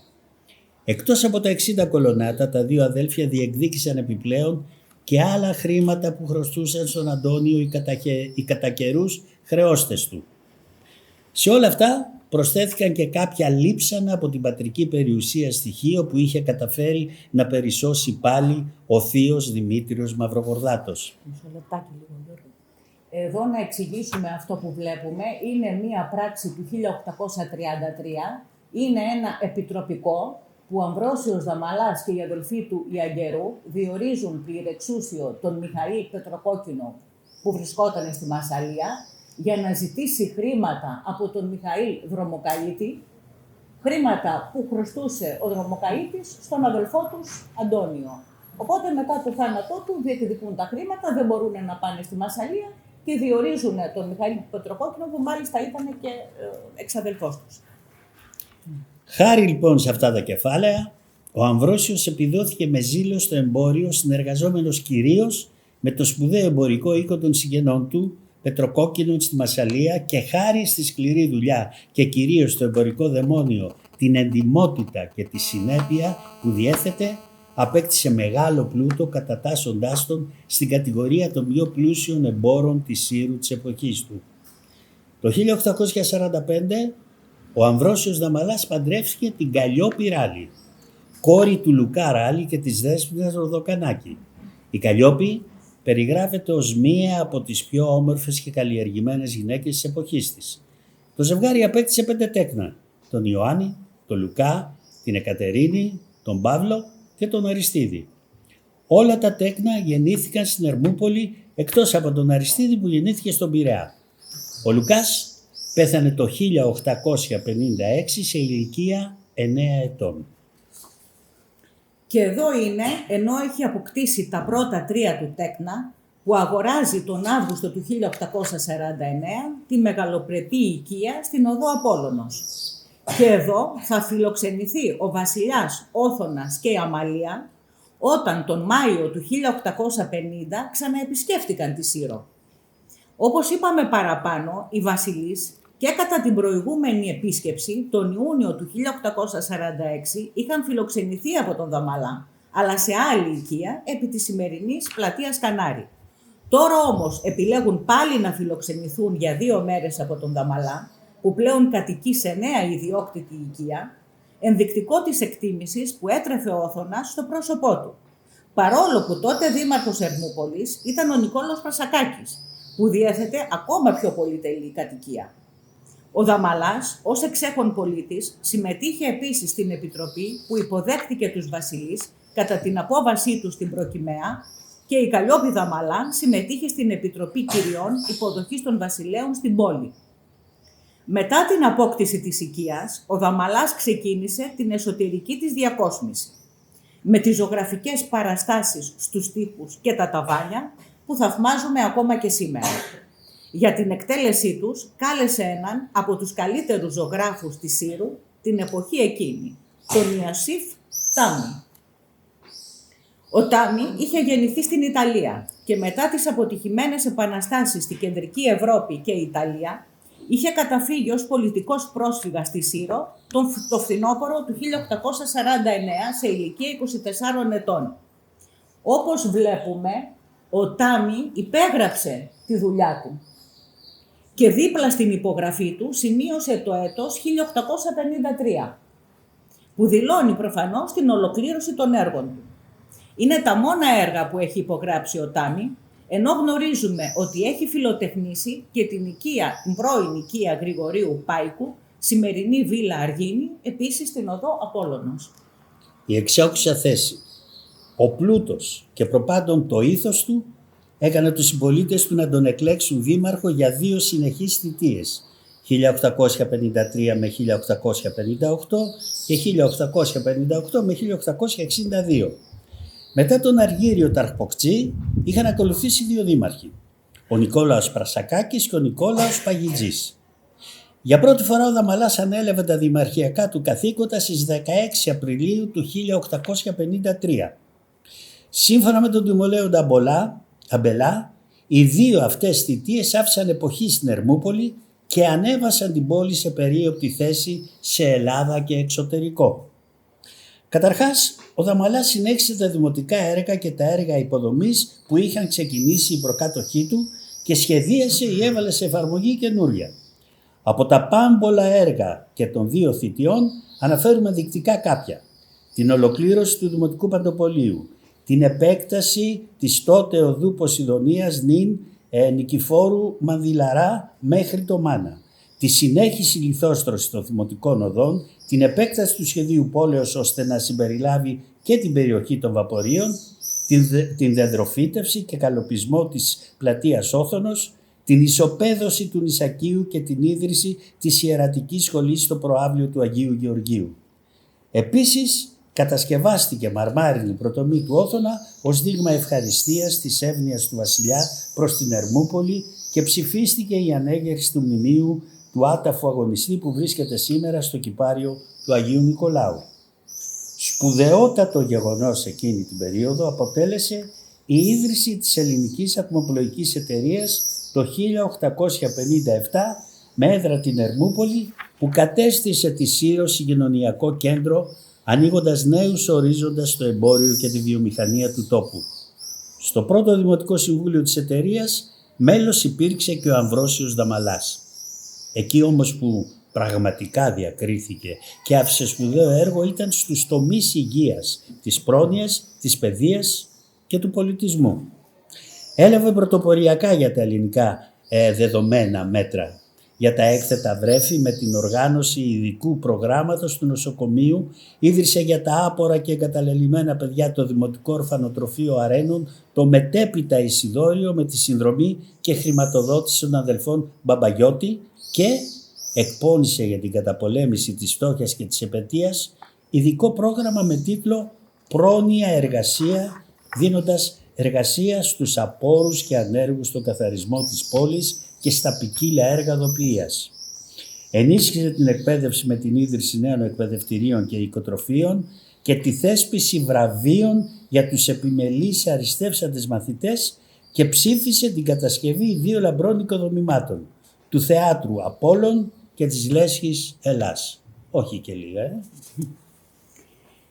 Εκτός από τα 60 κολονάτα, τα 2 αδέλφια διεκδίκησαν επιπλέον και άλλα χρήματα που χρωστούσαν στον Αντώνιο οι κατά καιρούς χρεώστες του. Σε όλα αυτά προσθέθηκαν και κάποια λείψανα από την πατρική περιουσία στοιχείο που είχε καταφέρει να περισσώσει πάλι ο θείος Δημήτριος Μαυρογορδάτος. Μισό λεπτάκι λίγο, Γιώργο. Εδώ να εξηγήσουμε αυτό που βλέπουμε. Είναι μία πράξη του 1833. Είναι ένα επιτροπικό που ο Αμβρόσιος Δαμαλάς και η αδελφή του η Αγκερού διορίζουν πληρεξούσιο τον Μιχαήλ Πετροκόκκινο που βρισκόταν στη Μασσαλία για να ζητήσει χρήματα από τον Μιχαήλ Δρομοκαΐτη, χρήματα που χρωστούσε ο Δρομοκαΐτης στον αδελφό τους Αντώνιο. Οπότε μετά το θάνατό του διεκδικούν τα χρήματα, δεν μπορούν να πάνε στη Μασσαλία και διορίζουν τον Μιχαήλ Πετροκόκκινο, που μάλιστα ήταν και εξαδελφός τους. Χάρη λοιπόν σε αυτά τα κεφάλαια, ο Αμβρόσιος επιδόθηκε με ζήλο στο εμπόριο, συνεργαζόμενος κυρίως με το σπουδαίο εμπορικό οίκο των συγγενών του, Πετροκόκκινων στη Μασσαλία, και χάρη στη σκληρή δουλειά και κυρίως στο εμπορικό δαιμόνιο, την εντιμότητα και τη συνέπεια που διέθετε, απέκτησε μεγάλο πλούτο, κατατάσσοντάς τον στην κατηγορία των πιο πλούσιων εμπόρων της Σύρου της εποχής του. Το 1845 ο Αμβρόσιος Δαμαλάς παντρεύτηκε την Καλλιόπη Ράλη, κόρη του Λουκά Ράλη και της Δέσποινας Ροδοκανάκη. Η Καλλιόπη περιγράφεται ως μία από τις πιο όμορφες και καλλιεργημένες γυναίκες της εποχής της. Το ζευγάρι απέκτησε 5 τέκνα: τον Ιωάννη, τον Λουκά, την Εκατερίνη, τον Παύλο και τον Αριστίδη. Όλα τα τέκνα γεννήθηκαν στην Ερμούπολη, εκτός από τον Αριστίδη που γεννήθηκε στον Πειραιά. Ο Λουκάς πέθανε το 1856 σε ηλικία 9 ετών. Και εδώ είναι, ενώ έχει αποκτήσει τα πρώτα 3 του τέκνα, που αγοράζει τον Αύγουστο του 1849 τη μεγαλοπρεπή οικία στην οδό Απόλλωνος. Και εδώ θα φιλοξενηθεί ο βασιλιάς Όθωνας και η Αμαλία, όταν τον Μάιο του 1850 ξαναεπισκέφτηκαν τη Σύρο. Όπως είπαμε παραπάνω, οι βασιλείς και κατά την προηγούμενη επίσκεψη, τον Ιούνιο του 1846, είχαν φιλοξενηθεί από τον Δαμαλά, αλλά σε άλλη οικία επί της σημερινής πλατείας Κανάρη. Τώρα όμως επιλέγουν πάλι να φιλοξενηθούν για 2 μέρες από τον Δαμαλά, που πλέον κατοικεί σε νέα ιδιόκτητη οικία, ενδεικτικό της εκτίμησης που έτρεφε ο Όθωνας στο πρόσωπό του. Παρόλο που τότε δήμαρχος Ερμούπολης ήταν ο Νικόλαος Πασακάκης, που διέθετε ακόμα πιο πολυτελή κατοικία. Ο Δαμαλάς, ως εξέχων πολίτης, συμμετείχε επίσης στην επιτροπή που υποδέχτηκε τους βασιλείς κατά την απόβασή τους στην Προκυμαία, και η Καλλιόπη Δαμαλά συμμετείχε στην επιτροπή κυριών υποδοχής των βασιλέων στην πόλη. Μετά την απόκτηση της οικίας, ο Δαμαλάς ξεκίνησε την εσωτερική της διακόσμηση, με τις ζωγραφικές παραστάσεις στους τοίχους και τα ταβάνια που θαυμάζουμε ακόμα και σήμερα. Για την εκτέλεσή τους κάλεσε έναν από τους καλύτερους ζωγράφους της Σύρου την εποχή εκείνη, τον Ιασίφ Τάμι. Ο Τάμι είχε γεννηθεί στην Ιταλία και μετά τις αποτυχημένες επαναστάσεις στην Κεντρική Ευρώπη και Ιταλία, είχε καταφύγει ως πολιτικός πρόσφυγας στη Σύρο το φθινόπωρο του 1849 σε ηλικία 24 ετών. Όπως βλέπουμε, ο Τάμι υπέγραψε τη δουλειά του και δίπλα στην υπογραφή του σημείωσε το έτος 1853, που δηλώνει προφανώς την ολοκλήρωση των έργων του. Είναι τα μόνα έργα που έχει υπογράψει ο Τάμι, ενώ γνωρίζουμε ότι έχει φιλοτεχνήσει και την πρώην οικία Γρηγορίου Πάικου, σημερινή Βίλα Αργίνη, επίσης στην οδό Απόλλωνος. Η εξέχουσα θέση, ο πλούτος και προπάντων το ήθος του έκανε τους συμπολίτες του να τον εκλέξουν δήμαρχο για 2 συνεχείς θητείες, 1853 με 1858 και 1858 με 1862. Μετά τον Αργύριο Ταρκποκτσί είχαν ακολουθήσει 2 δήμαρχοι, ο Νικόλαος Πρασακάκης και ο Νικόλαος Παγιτζής. Για πρώτη φορά ο Δαμαλάς ανέλαβε τα δημαρχιακά του καθήκοντα στις 16 Απριλίου του 1853. Σύμφωνα με τον τιμολέοντα Αμπελά, οι 2 αυτές θητείες άφησαν εποχή στην Ερμούπολη και ανέβασαν την πόλη σε περίοπτη θέση σε Ελλάδα και εξωτερικό. Καταρχάς, ο Δαμαλάς συνέχισε τα δημοτικά έργα και τα έργα υποδομής που είχαν ξεκινήσει οι προκάτοχοί του και σχεδίασε ή έβαλε σε εφαρμογή καινούρια. Από τα πάμπολα έργα και των 2 θητειών αναφέρουμε δεικτικά κάποια. Την ολοκλήρωση του Δημοτικού Παντοπολίου, την επέκταση της τότε οδού Ποσειδονίας νυν Νικηφόρου Μανδυλαρά μέχρι το Μάνα, τη συνέχιση λιθόστρωσης των δημοτικών οδών, την επέκταση του σχεδίου πόλεως ώστε να συμπεριλάβει και την περιοχή των Βαπορίων, την δεντροφύτευση και καλοπισμό της πλατείας Όθωνος, την ισοπαίδωση του Νησακίου και την ίδρυση της ιερατικής σχολής στο προαύλιο του Αγίου Γεωργίου. Επίσης, κατασκευάστηκε μαρμάρινη πρωτομή του Όθωνα ως δείγμα ευχαριστίας της εύνοιας του βασιλιά προς την Ερμούπολη και ψηφίστηκε η ανέγερση του μνημείου του άταφου αγωνιστή που βρίσκεται σήμερα στο κυπάριο του Αγίου Νικολάου. Σπουδαιότατο γεγονός εκείνη την περίοδο αποτέλεσε η ίδρυση της Ελληνικής Ατμοπλοϊκής Εταιρείας το 1857 με έδρα την Ερμούπολη, που κατέστησε τη Σύρο συγκοινωνιακό κέντρο, ανοίγοντας νέους ορίζοντας στο εμπόριο και τη βιομηχανία του τόπου. Στο πρώτο Δημοτικό Συμβούλιο της εταιρείας μέλος υπήρξε και ο Αμβρόσιος Δαμαλάς. Εκεί όμως που πραγματικά διακρίθηκε και άφησε σπουδαίο έργο ήταν στους τομείς υγείας, της πρόνοιας, της παιδείας και του πολιτισμού. Έλαβε πρωτοποριακά για τα ελληνικά δεδομένα μέτρα για τα έκθετα βρέφη με την οργάνωση ειδικού προγράμματος του νοσοκομείου, ίδρυσε για τα άπορα και εγκαταλελειμμένα παιδιά το Δημοτικό Ορφανοτροφείο Αρένων, το μετέπειτα Ισιδόριο με τη συνδρομή και χρηματοδότηση των αδελφών Μπαμπαγιώτη και εκπώνησε για την καταπολέμηση της φτώχειας και της επετείας ειδικό πρόγραμμα με τίτλο «Πρόνοια εργασία», δίνοντας εργασία στους απόρους και ανέργους στον καθαρισμό της πόλης και στα ποικίλα έργα δοποιίας. Ενίσχυσε την εκπαίδευση με την ίδρυση νέων εκπαιδευτηρίων και οικοτροφείων και τη θέσπιση βραβείων για τους επιμελείς αριστεύσαντες μαθητές και ψήφισε την κατασκευή 2 λαμπρών οικοδομημάτων, του Θεάτρου Απόλλων και της Λέσχης Ελλάς. Όχι και λίγα,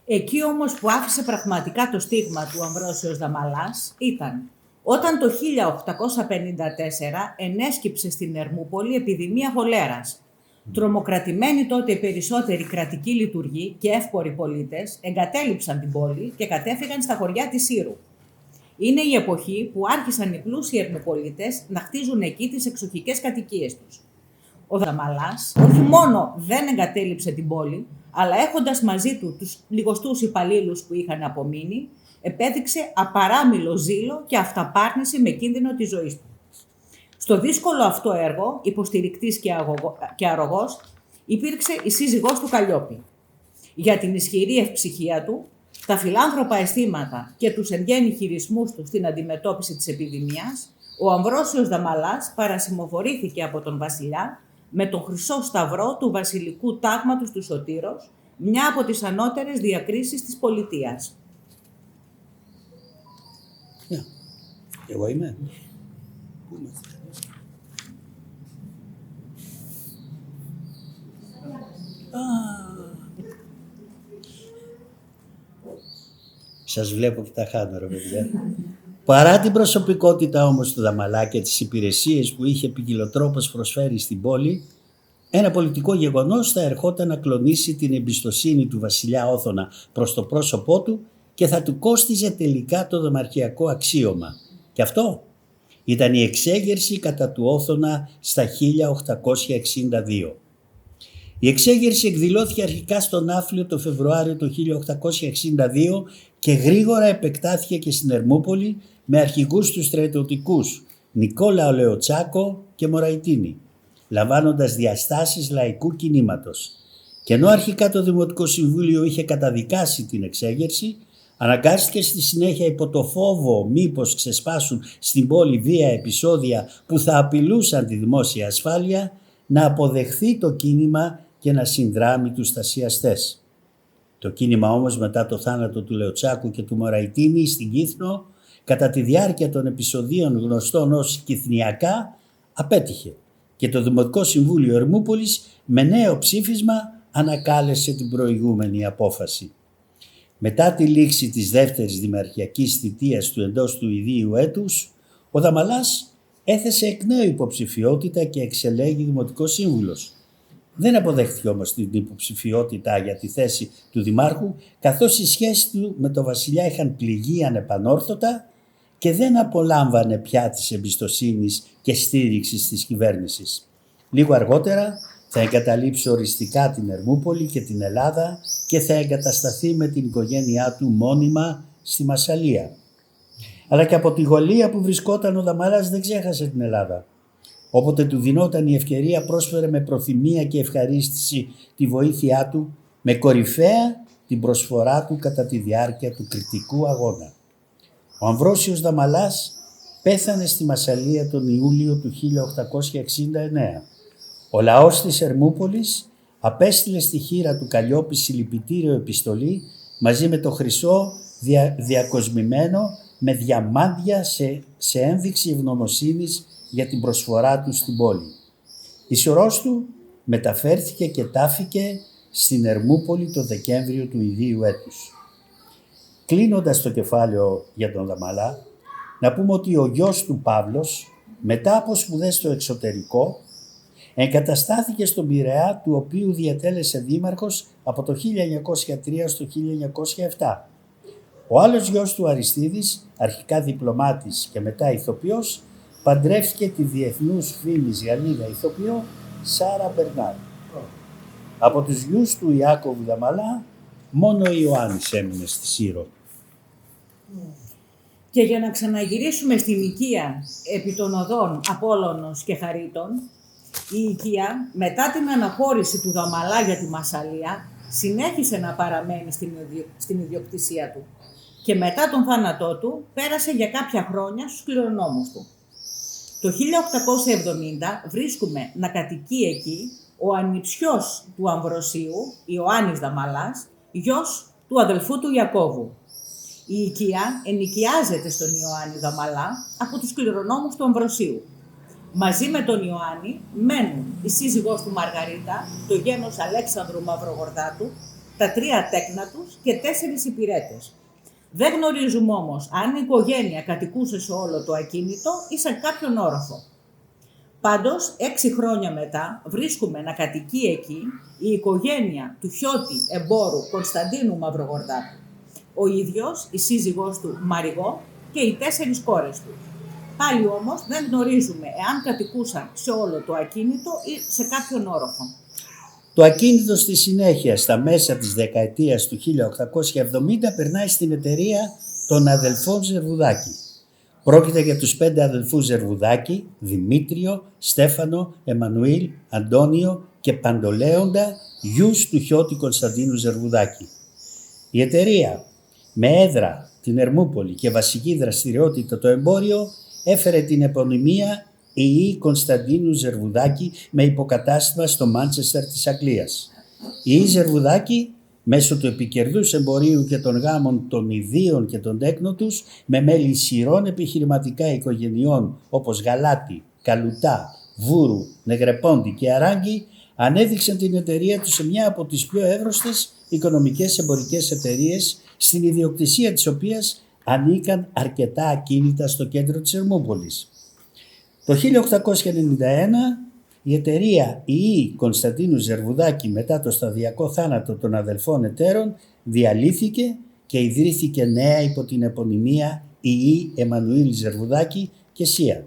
Εκεί όμως που άφησε πραγματικά το στίγμα του Αμβρόσιος Δαμαλάς ήταν όταν το 1854 ενέσκυψε στην Ερμούπολη επιδημία χολέρας. Τρομοκρατημένοι τότε οι περισσότεροι κρατικοί λειτουργοί και εύποροι πολίτες εγκατέλειψαν την πόλη και κατέφυγαν στα χωριά της Σύρου. Είναι η εποχή που άρχισαν οι πλούσιοι Ερμουπολίτες να χτίζουν εκεί τις εξοχικές κατοικίες τους. Ο Δαμαλάς όχι μόνο δεν εγκατέλειψε την πόλη, αλλά έχοντας μαζί του τους λιγοστούς υπαλλήλους που είχαν απομείνει, επέδειξε απαράμιλο ζήλο και αυταπάρνηση με κίνδυνο της ζωής του. Στο δύσκολο αυτό έργο, υποστηρικτής και αρρωγός, υπήρξε η σύζυγός του Καλλιόπη. Για την ισχυρή ευψυχία του, τα φιλάνθρωπα αισθήματα και τους εν γέννη χειρισμούς του στην αντιμετώπιση της επιδημίας, ο Αμβρόσιος Δαμαλάς παρασημοφορήθηκε από τον βασιλιά με τον χρυσό σταυρό του βασιλικού τάγματος του Σωτήρος, μια από τις ανώτερες διακρίσεις της πολιτείας. Εγώ είμαι. Σας βλέπω και τα χάνω, ρε παιδιά. Παρά την προσωπικότητα όμως του Δαμαλά και τις υπηρεσίες που είχε ποικιλοτρόπως προσφέρει στην πόλη, ένα πολιτικό γεγονός θα ερχόταν να κλονίσει την εμπιστοσύνη του βασιλιά Όθωνα προς το πρόσωπό του και θα του κόστιζε τελικά το δημαρχιακό αξίωμα. Και αυτό ήταν η εξέγερση κατά του Όθωνα στα 1862. Η εξέγερση εκδηλώθηκε αρχικά στον Άφλιο το Φεβρουάριο του 1862 και γρήγορα επεκτάθηκε και στην Ερμούπολη με αρχηγούς τους στρατιωτικούς Νικόλαο Λεοτσάκο και Μωραϊτίνη, λαμβάνοντας διαστάσεις λαϊκού κινήματος. Και ενώ αρχικά το Δημοτικό Συμβούλιο είχε καταδικάσει την εξέγερση, αναγκάστηκε στη συνέχεια υπό το φόβο μήπως ξεσπάσουν στην πόλη βία επεισόδια που θα απειλούσαν τη δημόσια ασφάλεια, να αποδεχθεί το κίνημα και να συνδράμει τους στασιαστές. Το κίνημα όμως μετά το θάνατο του Λεοτσάκου και του Μωραϊτίνη στην Κύθνο, κατά τη διάρκεια των επεισοδίων γνωστών ως Κυθνιακά, απέτυχε και το Δημοτικό Συμβούλιο Ερμούπολης με νέο ψήφισμα ανακάλεσε την προηγούμενη απόφαση. Μετά τη λήξη της δεύτερης δημαρχιακής θητείας του εντός του ιδίου έτους, ο Δαμαλάς έθεσε εκ νέου υποψηφιότητα και εξελέγει Δημοτικός Σύμβουλος. Δεν αποδέχτηκε όμως την υποψηφιότητα για τη θέση του Δημάρχου, καθώς οι σχέσεις του με τον βασιλιά είχαν πληγεί ανεπανόρθωτα και δεν απολάμβανε πια της εμπιστοσύνης και στήριξης της κυβέρνησης. Λίγο αργότερα θα εγκαταλείψει οριστικά την Ερμούπολη και την Ελλάδα και θα εγκατασταθεί με την οικογένειά του μόνιμα στη Μασσαλία. Αλλά και από τη Γολία που βρισκόταν ο Δαμαλάς δεν ξέχασε την Ελλάδα. Όποτε του δινόταν η ευκαιρία πρόσφερε με προθυμία και ευχαρίστηση τη βοήθειά του, με κορυφαία την προσφορά του κατά τη διάρκεια του κριτικού αγώνα. Ο Αμβρόσιος Δαμαλάς πέθανε στη Μασσαλία τον Ιούλιο του 1869. Ο λαός της Ερμούπολης απέστειλε στη χείρα του Καλλιόπη συλληπιτήριο επιστολή μαζί με το χρυσό διακοσμημένο με διαμάντια σε ένδειξη ευγνωμοσύνης για την προσφορά του στην πόλη. Η σωρός του μεταφέρθηκε και τάφηκε στην Ερμούπολη το Δεκέμβριο του ιδίου έτους. Κλείνοντας το κεφάλαιο για τον Δαμαλά, να πούμε ότι ο γιος του Παύλος, μετά από σπουδές στο εξωτερικό, εγκαταστάθηκε στον Πειραιά, του οποίου διατέλεσε δήμαρχος από το 1903 στο 1907. Ο άλλος γιος του Αριστίδης, αρχικά διπλωμάτης και μετά ηθοποιός, παντρεύτηκε τη διεθνούς φήμης Γαλλίδα ηθοποιό Σάρα Μπερνάρ. Από τους γιους του Ιάκωβου Δαμαλά, μόνο ο Ιωάννης έμεινε στη Σύρο. Και για να ξαναγυρίσουμε στην οικία επί των οδών Απόλλωνος και Χαρίτων, η οικία μετά την αναχώρηση του Δαμαλά για τη Μασσαλία συνέχισε να παραμένει στην ιδιοκτησία του και μετά τον θάνατό του πέρασε για κάποια χρόνια στους κληρονόμους του. Το 1870 βρίσκουμε να κατοικεί εκεί ο ανιψιός του Αμβροσίου, Ιωάννης Δαμαλάς, γιος του αδελφού του Ιακώβου. Η οικία ενοικιάζεται στον Ιωάννη Δαμαλά από τους κληρονόμους του Αμβροσίου. Μαζί με τον Ιωάννη μένουν η σύζυγός του Μαργαρίτα, το γένος Αλέξανδρου Μαυρογορδάτου, τα 3 τέκνα τους και 4 υπηρέτες. Δεν γνωρίζουμε όμως αν η οικογένεια κατοικούσε σε όλο το ακίνητο ή σε κάποιον όροφο. Πάντως, 6 χρόνια μετά βρίσκουμε να κατοικεί εκεί η οικογένεια του Χιώτη εμπόρου Κωνσταντίνου Μαυρογορδάτου. Ο ίδιος, η σύζυγός του Μαριγό και οι 4 κόρες του. Πάλι όμως δεν γνωρίζουμε εάν κατοικούσαν σε όλο το ακίνητο ή σε κάποιον όροφο. Το ακίνητο στη συνέχεια, στα μέσα της δεκαετίας του 1870, περνάει στην εταιρεία των αδελφών Ζερβουδάκη. Πρόκειται για τους 5 αδελφούς Ζερβουδάκη, Δημήτριο, Στέφανο, Εμμανουήλ, Αντώνιο και Παντολέοντα, γιους του Χιώτη Κωνσταντίνου Ζερβουδάκη. Η εταιρεία, με έδρα την Ερμούπολη και βασική δραστηριότητα το εμπόριο, έφερε την επωνυμία η Κωνσταντίνου Ζερβουδάκη με υποκατάστημα στο Μάντσεστερ της Αγγλίας. Η Ζερβουδάκη, μέσω του επικερδούς εμπορίου και των γάμων των ιδίων και των τέκνων τους, με μέλη ισχυρών επιχειρηματικά οικογενειών όπως Γαλάτη, Καλουτά, Βούρου, Νεγρεπόντι και Αράγκη, ανέδειξαν την εταιρεία τους σε μια από τις πιο εύρωστες οικονομικές εμπορικές εταιρείες, στην ιδιοκτησία της οποίας ανήκαν αρκετά ακίνητα στο κέντρο της Ερμούπολης. Το 1891 η εταιρεία ΙΗ Κωνσταντίνου Ζερβουδάκη, μετά το σταδιακό θάνατο των αδελφών εταίρων, διαλύθηκε και ιδρύθηκε νέα υπό την επωνυμία ΙΗ Εμμανουήλ Ζερβουδάκη και ΣΥΑ.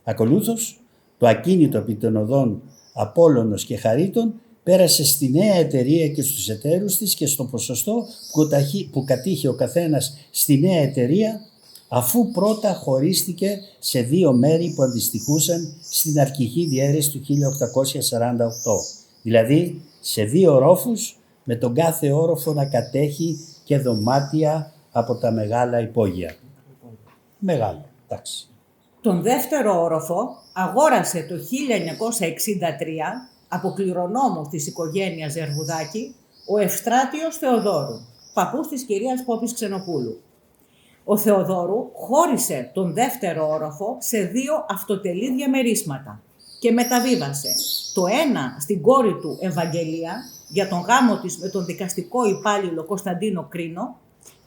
Ακολούθως, το ακίνητο επί των οδών Απόλλωνος και Χαρίτων πέρασε στη νέα εταιρεία και στους εταίρους της και στο ποσοστό που κατήχε ο καθένας στη νέα εταιρεία, αφού πρώτα χωρίστηκε σε δύο μέρη που αντιστοιχούσαν στην αρχική διαίρεση του 1848, δηλαδή σε δύο ορόφους, με τον κάθε όροφο να κατέχει και δωμάτια από τα μεγάλα υπόγεια. Μεγάλο, εντάξει. Τον δεύτερο όροφο αγόρασε το 1963 από κληρονόμους της οικογένειας Ζερβουδάκη ο Ευστράτιος Θεοδόρου, παππούς της κυρίας Πόπης Ξενοπούλου. Ο Θεοδόρου χώρισε τον δεύτερο όροφο σε δύο αυτοτελή διαμερίσματα και μεταβίβασε το ένα στην κόρη του Ευαγγελία για τον γάμο της με τον δικαστικό υπάλληλο Κωνσταντίνο Κρίνο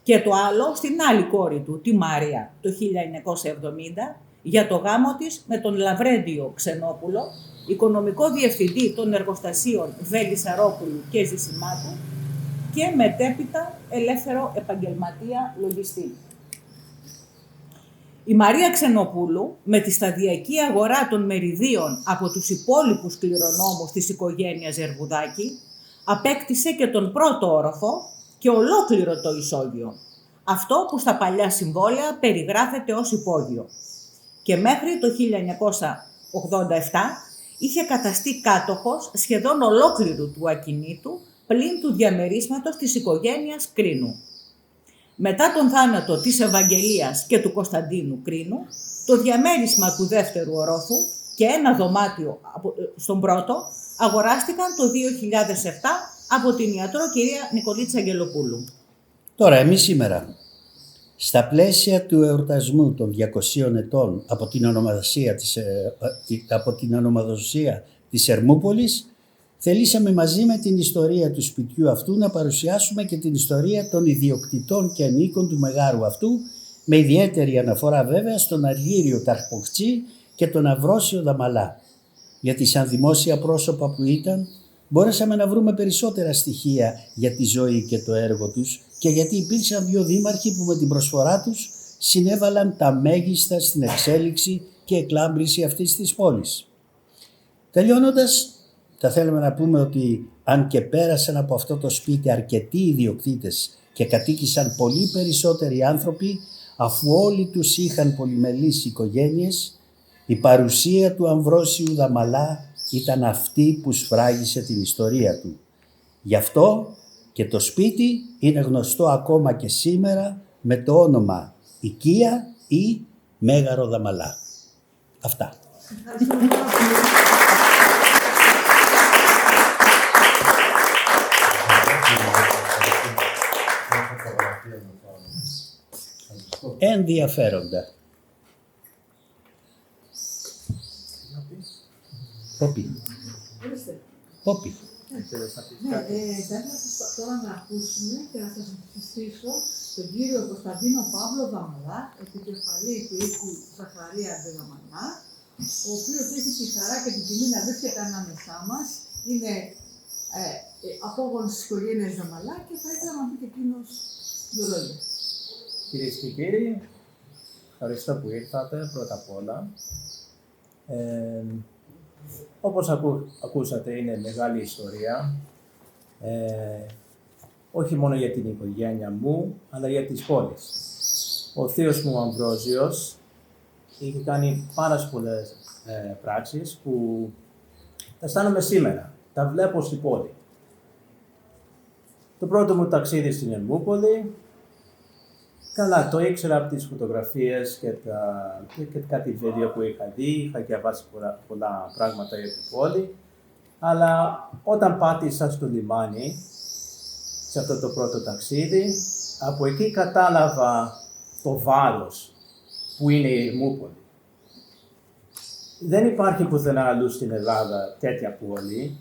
και το άλλο στην άλλη κόρη του, τη Μάρια, το 1970 για το γάμο της με τον Λαβρέντιο Ξενόπουλο, οικονομικό διευθυντή των εργοστασίων Βέλη Σαρόπουλου και Ζησιμάτου και μετέπειτα ελεύθερο επαγγελματία λογιστή. Η Μαρία Ξενοπούλου, με τη σταδιακή αγορά των μεριδίων από τους υπόλοιπους κληρονόμους της οικογένειας Ζερβουδάκη, απέκτησε και τον πρώτο όροφο και ολόκληρο το ισόγειο, αυτό που στα παλιά συμβόλαια περιγράφεται ως υπόγειο. Και μέχρι το 1987 είχε καταστεί κάτοχος σχεδόν ολόκληρου του ακινήτου, πλην του διαμερίσματος της οικογένειας Κρίνου. Μετά τον θάνατο της Ευαγγελίας και του Κωνσταντίνου Κρίνου, το διαμέρισμα του δεύτερου ορόφου και ένα δωμάτιο στον πρώτο αγοράστηκαν το 2007 από την ιατρό κυρία Νικολίτσα Αγγελοπούλου. Τώρα, εμείς σήμερα, στα πλαίσια του εορτασμού των 200 ετών από την ονομαδοσία της Ερμούπολης, θελήσαμε μαζί με την ιστορία του σπιτιού αυτού να παρουσιάσουμε και την ιστορία των ιδιοκτητών και ανήκων του μεγάρου αυτού, με ιδιαίτερη αναφορά βέβαια στον Αργύριο Ταρχποχτζή και τον Αυρόσιο Δαμαλά. Γιατί σαν δημόσια πρόσωπα που ήταν, μπορέσαμε να βρούμε περισσότερα στοιχεία για τη ζωή και το έργο τους και γιατί υπήρξαν δύο δήμαρχοι που με την προσφορά τους συνέβαλαν τα μέγιστα στην εξέλιξη και εκλάμπρηση αυτής της πόλης. Τελειώνοντας, θα θέλαμε να πούμε ότι αν και πέρασαν από αυτό το σπίτι αρκετοί ιδιοκτήτες και κατοίκησαν πολύ περισσότεροι άνθρωποι, αφού όλοι τους είχαν πολυμελείς οικογένειες, η παρουσία του Αμβρόσιου Δαμαλά ήταν αυτή που σφράγισε την ιστορία του. Γι' αυτό και το σπίτι είναι γνωστό ακόμα και σήμερα με το όνομα Οικία ή Μέγαρο Δαμαλά. Αυτά. Ενδιαφέροντα. Πόπι. Πόπι. Θα ήθελα τώρα να ακούσουμε και να σας συστήσω τον κύριο Κωνσταντίνο Παύλο Δαμαλά, επικεφαλή του οίκου Ζαχαρία Δαμαλά, ο οποίος έχει τη χαρά και την τιμή να βρίσκεται ανάμεσά μας. Είναι απόγονος της οικογένειας Δαμαλά και θα ήθελα να πει και εκείνος δύο λόγια. Κυρίες και κύριοι, ευχαριστώ που ήρθατε πρώτα απ' όλα. Όπως ακούσατε, είναι μεγάλη ιστορία, όχι μόνο για την οικογένεια μου, αλλά για τις πόλεις. Ο θείος μου, ο Αμβρόσιος, είχε κάνει πάρα πολλές πράξεις που τα αισθάνομαι σήμερα, τα βλέπω στην πόλη. Το πρώτο μου ταξίδι στην Ερμούπολη, καλά, το ήξερα από τις φωτογραφίες και κάτι βίντεο που είχα δει, είχα διαβάσει πολλά πράγματα για την πόλη, αλλά όταν πάτησα στο λιμάνι, σε αυτό το πρώτο ταξίδι, από εκεί κατάλαβα το βάρος που είναι η Ερμούπολη. Δεν υπάρχει πουθενά αλλού στην Ελλάδα τέτοια πόλη,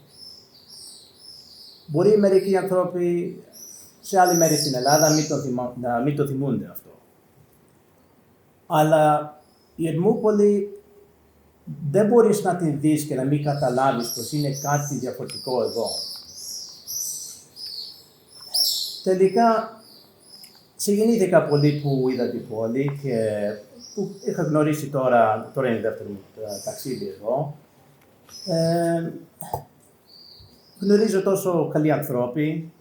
Μπορεί μερικοί άνθρωποι σε άλλη μέρη στην Ελλάδα να μην το θυμούνται αυτό. Αλλά η Ερμούπολη δεν μπορείς να την δεις και να μην καταλάβεις πως είναι κάτι διαφορετικό εδώ. Τελικά, συγκινήθηκα πολύ που είδα την πόλη και που είχα γνωρίσει τώρα είναι η δεύτερη μου ταξίδι εδώ. Γνωρίζω τόσο καλοί ανθρώποι.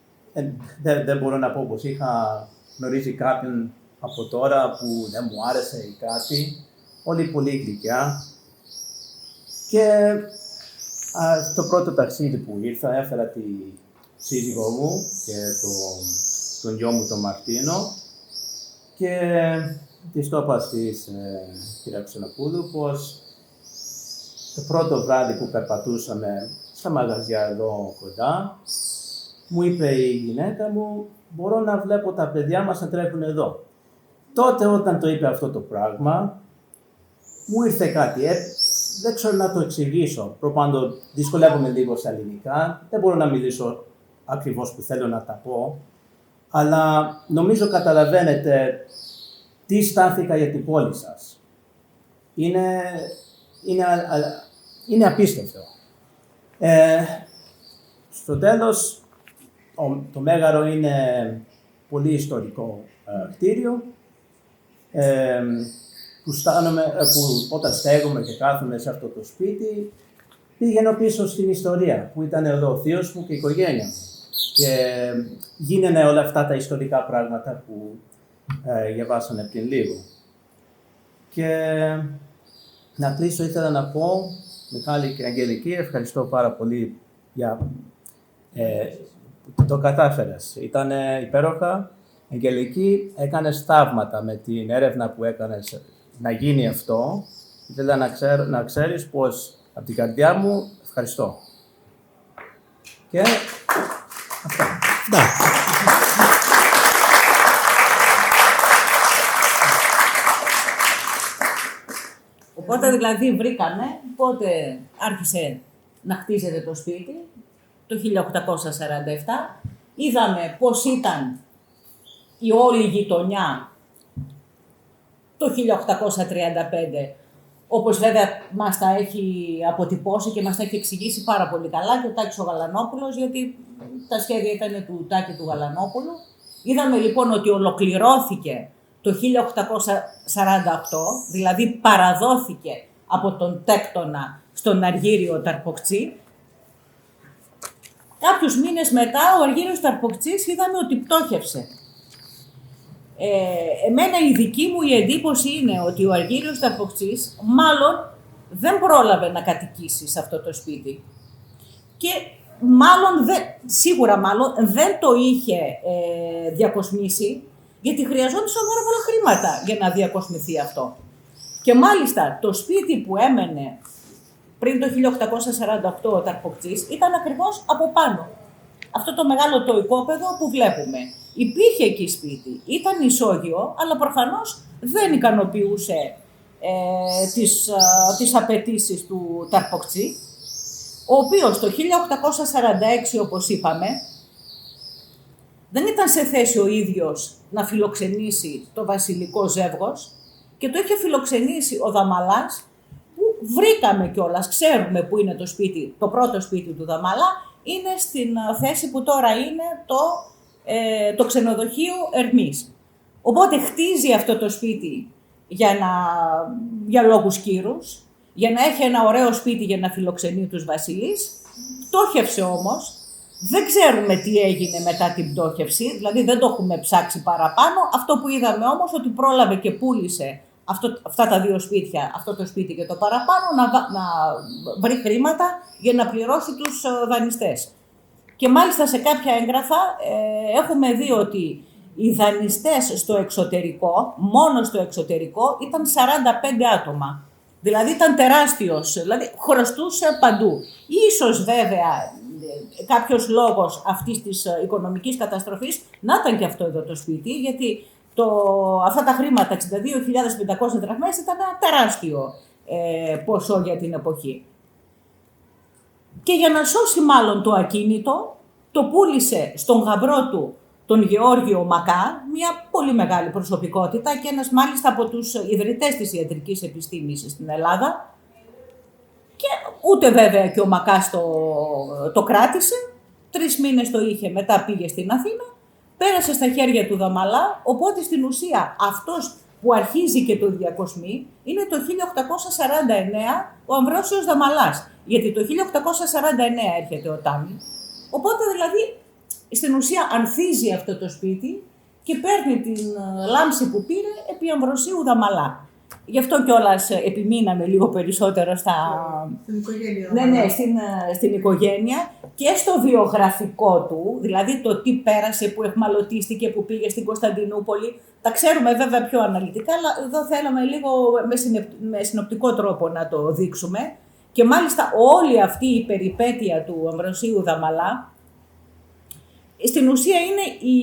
Δεν μπορώ να πω πως είχα γνωρίσει κάποιον από τώρα που δεν μου άρεσε ή κάτι. Όλοι πολύ γλυκιά. Και στο πρώτο ταξίδι που ήρθα έφερα τη σύζυγό μου και τον γιο μου τον Μαρτίνο και της το είπα στις κυρία Ξενοπούδου πως το πρώτο βράδυ που περπατούσαμε στα μαγαζιά εδώ κοντά, μου είπε η γυναίκα μου, μπορώ να βλέπω τα παιδιά μας να τρέχουν εδώ. Τότε όταν το είπε αυτό το πράγμα, μου ήρθε κάτι, δεν ξέρω να το εξηγήσω. Προπάντων δυσκολεύομαι λίγο στα ελληνικά, δεν μπορώ να μιλήσω ακριβώς που θέλω να τα πω, αλλά νομίζω καταλαβαίνετε τι στάθηκα για την πόλη σας. Είναι απίστευτο. Στο τέλος, το Μέγαρο είναι πολύ ιστορικό κτίριο, που όταν στέγομαι και κάθομαι σε αυτό το σπίτι, πήγαινε πίσω στην ιστορία, που ήταν εδώ ο θείος μου και η οικογένεια μου. Και γίνανε όλα αυτά τα ιστορικά πράγματα που διαβάσανε πριν λίγο. Και να κλείσω, ήθελα να πω, Μιχάλη και Αγγελική, ευχαριστώ πάρα πολύ για το κατάφερες. Ήταν υπέροχα. Αγγελική, έκανες θαύματα με την έρευνα που έκανες να γίνει αυτό. Ήθελα να ξέρεις πως από την καρδιά μου ευχαριστώ. Και αυτά. Οπότε δηλαδή βρήκαμε πότε άρχισε να χτίζεται το σπίτι, το 1847. Είδαμε πώς ήταν η όλη γειτονιά το 1835, όπως βέβαια μας τα έχει αποτυπώσει και μας τα έχει εξηγήσει πάρα πολύ καλά και ο Τάκης ο Γαλανόπουλος, γιατί τα σχέδια ήταν του Τάκη του Γαλανόπουλου. Είδαμε λοιπόν ότι ολοκληρώθηκε το 1848, δηλαδή παραδόθηκε από τον Τέκτονα στον Αργύριο Ταρποκτσί. Κάποιους μήνες μετά ο Αργύριος Ταρποκτσής είδαμε ότι πτώχευσε. Εμένα η δική μου η εντύπωση είναι ότι ο Αργύριος Ταρποκτσής μάλλον δεν πρόλαβε να κατοικήσει σε αυτό το σπίτι. Και σίγουρα δεν το είχε διακοσμήσει, γιατί χρειαζόντουσαν πάρα πολλά χρήματα για να διακοσμηθεί αυτό. Και μάλιστα το σπίτι που έμενε πριν το 1848 ο Ταρποκτσής ήταν ακριβώς από πάνω. Αυτό το μεγάλο το οικόπεδο που βλέπουμε. Υπήρχε εκεί σπίτι, ήταν ισόγειο, αλλά προφανώς δεν ικανοποιούσε τις απαιτήσεις του Ταρποκτσί, ο οποίος το 1846, όπως είπαμε, δεν ήταν σε θέση ο ίδιος να φιλοξενήσει το βασιλικό ζεύγος και το είχε φιλοξενήσει ο Δαμαλάς, που βρήκαμε κιόλας, ξέρουμε που είναι το σπίτι, το πρώτο σπίτι του Δαμαλά, είναι στην θέση που τώρα είναι το ξενοδοχείο Ερμής. Οπότε χτίζει αυτό το σπίτι για λόγους κύρους, για να έχει ένα ωραίο σπίτι για να φιλοξενεί τους βασιλείς. Πτώχευσε όμως, δεν ξέρουμε τι έγινε μετά την πτώχευση, δηλαδή δεν το έχουμε ψάξει παραπάνω. Αυτό που είδαμε όμως ότι πρόλαβε και πούλησε αυτά τα δύο σπίτια, αυτό το σπίτι και το παραπάνω, να βρει χρήματα για να πληρώσει τους δανειστές. Και μάλιστα σε κάποια έγγραφα έχουμε δει ότι οι δανειστές στο εξωτερικό, μόνο στο εξωτερικό, ήταν 45 άτομα. Δηλαδή ήταν τεράστιος, δηλαδή χρωστούσε παντού. Ίσως βέβαια κάποιος λόγος αυτής της οικονομικής καταστροφής να ήταν και αυτό εδώ το σπίτι, γιατί αυτά τα χρήματα, 62.500 δραχμές, ήταν ένα τεράστιο ποσό για την εποχή. Και για να σώσει μάλλον το ακίνητο, το πούλησε στον γαμπρό του, τον Γεώργιο Μακά, μια πολύ μεγάλη προσωπικότητα και ένας μάλιστα από τους ιδρυτές της ιατρικής επιστήμης στην Ελλάδα. Και ούτε βέβαια και ο Μακάς το κράτησε, 3 μήνες το είχε, μετά πήγε στην Αθήνα, πέρασε στα χέρια του Δαμαλά, οπότε στην ουσία αυτός που αρχίζει και το διακοσμεί είναι το 1849 ο Αμβρόσιος Δαμαλάς, γιατί το 1849 έρχεται ο Τάμι, οπότε δηλαδή στην ουσία ανθίζει αυτό το σπίτι και παίρνει την λάμψη που πήρε επί Αμβροσίου Δαμαλά. Γι' αυτό κιόλας επιμείναμε λίγο περισσότερο στην οικογένεια. Ναι, στην οικογένεια και στο βιογραφικό του, δηλαδή το τι πέρασε, που εχμαλωτίστηκε, που πήγε στην Κωνσταντινούπολη. Τα ξέρουμε βέβαια πιο αναλυτικά, αλλά εδώ θέλαμε λίγο με συνοπτικό τρόπο να το δείξουμε. Και μάλιστα όλη αυτή η περιπέτεια του Αμβροσίου Δαμαλά, στην ουσία είναι οι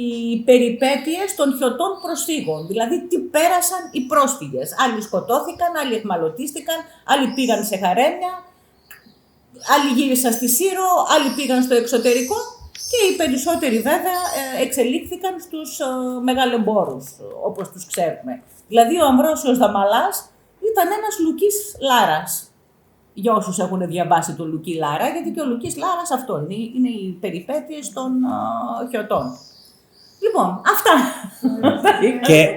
περιπέτειες των χιωτών προσφύγων, δηλαδή τι πέρασαν οι πρόσφυγες. Άλλοι σκοτώθηκαν, άλλοι εχμαλωτίστηκαν, άλλοι πήγαν σε χαρέμια, άλλοι γύρισαν στη Σύρο, άλλοι πήγαν στο εξωτερικό και οι περισσότεροι βέβαια εξελίχθηκαν στους μεγαλεμπόρους, όπως τους ξέρουμε. Δηλαδή ο Αμβρόσιος Δαμαλάς ήταν ένας Λουκής Λάρας. Για όσους έχουν διαβάσει τον Λουκή Λάρα, γιατί και ο Λουκής Λάρας αυτό είναι οι περιπέτειες των χιωτών. Λοιπόν, αυτά. Και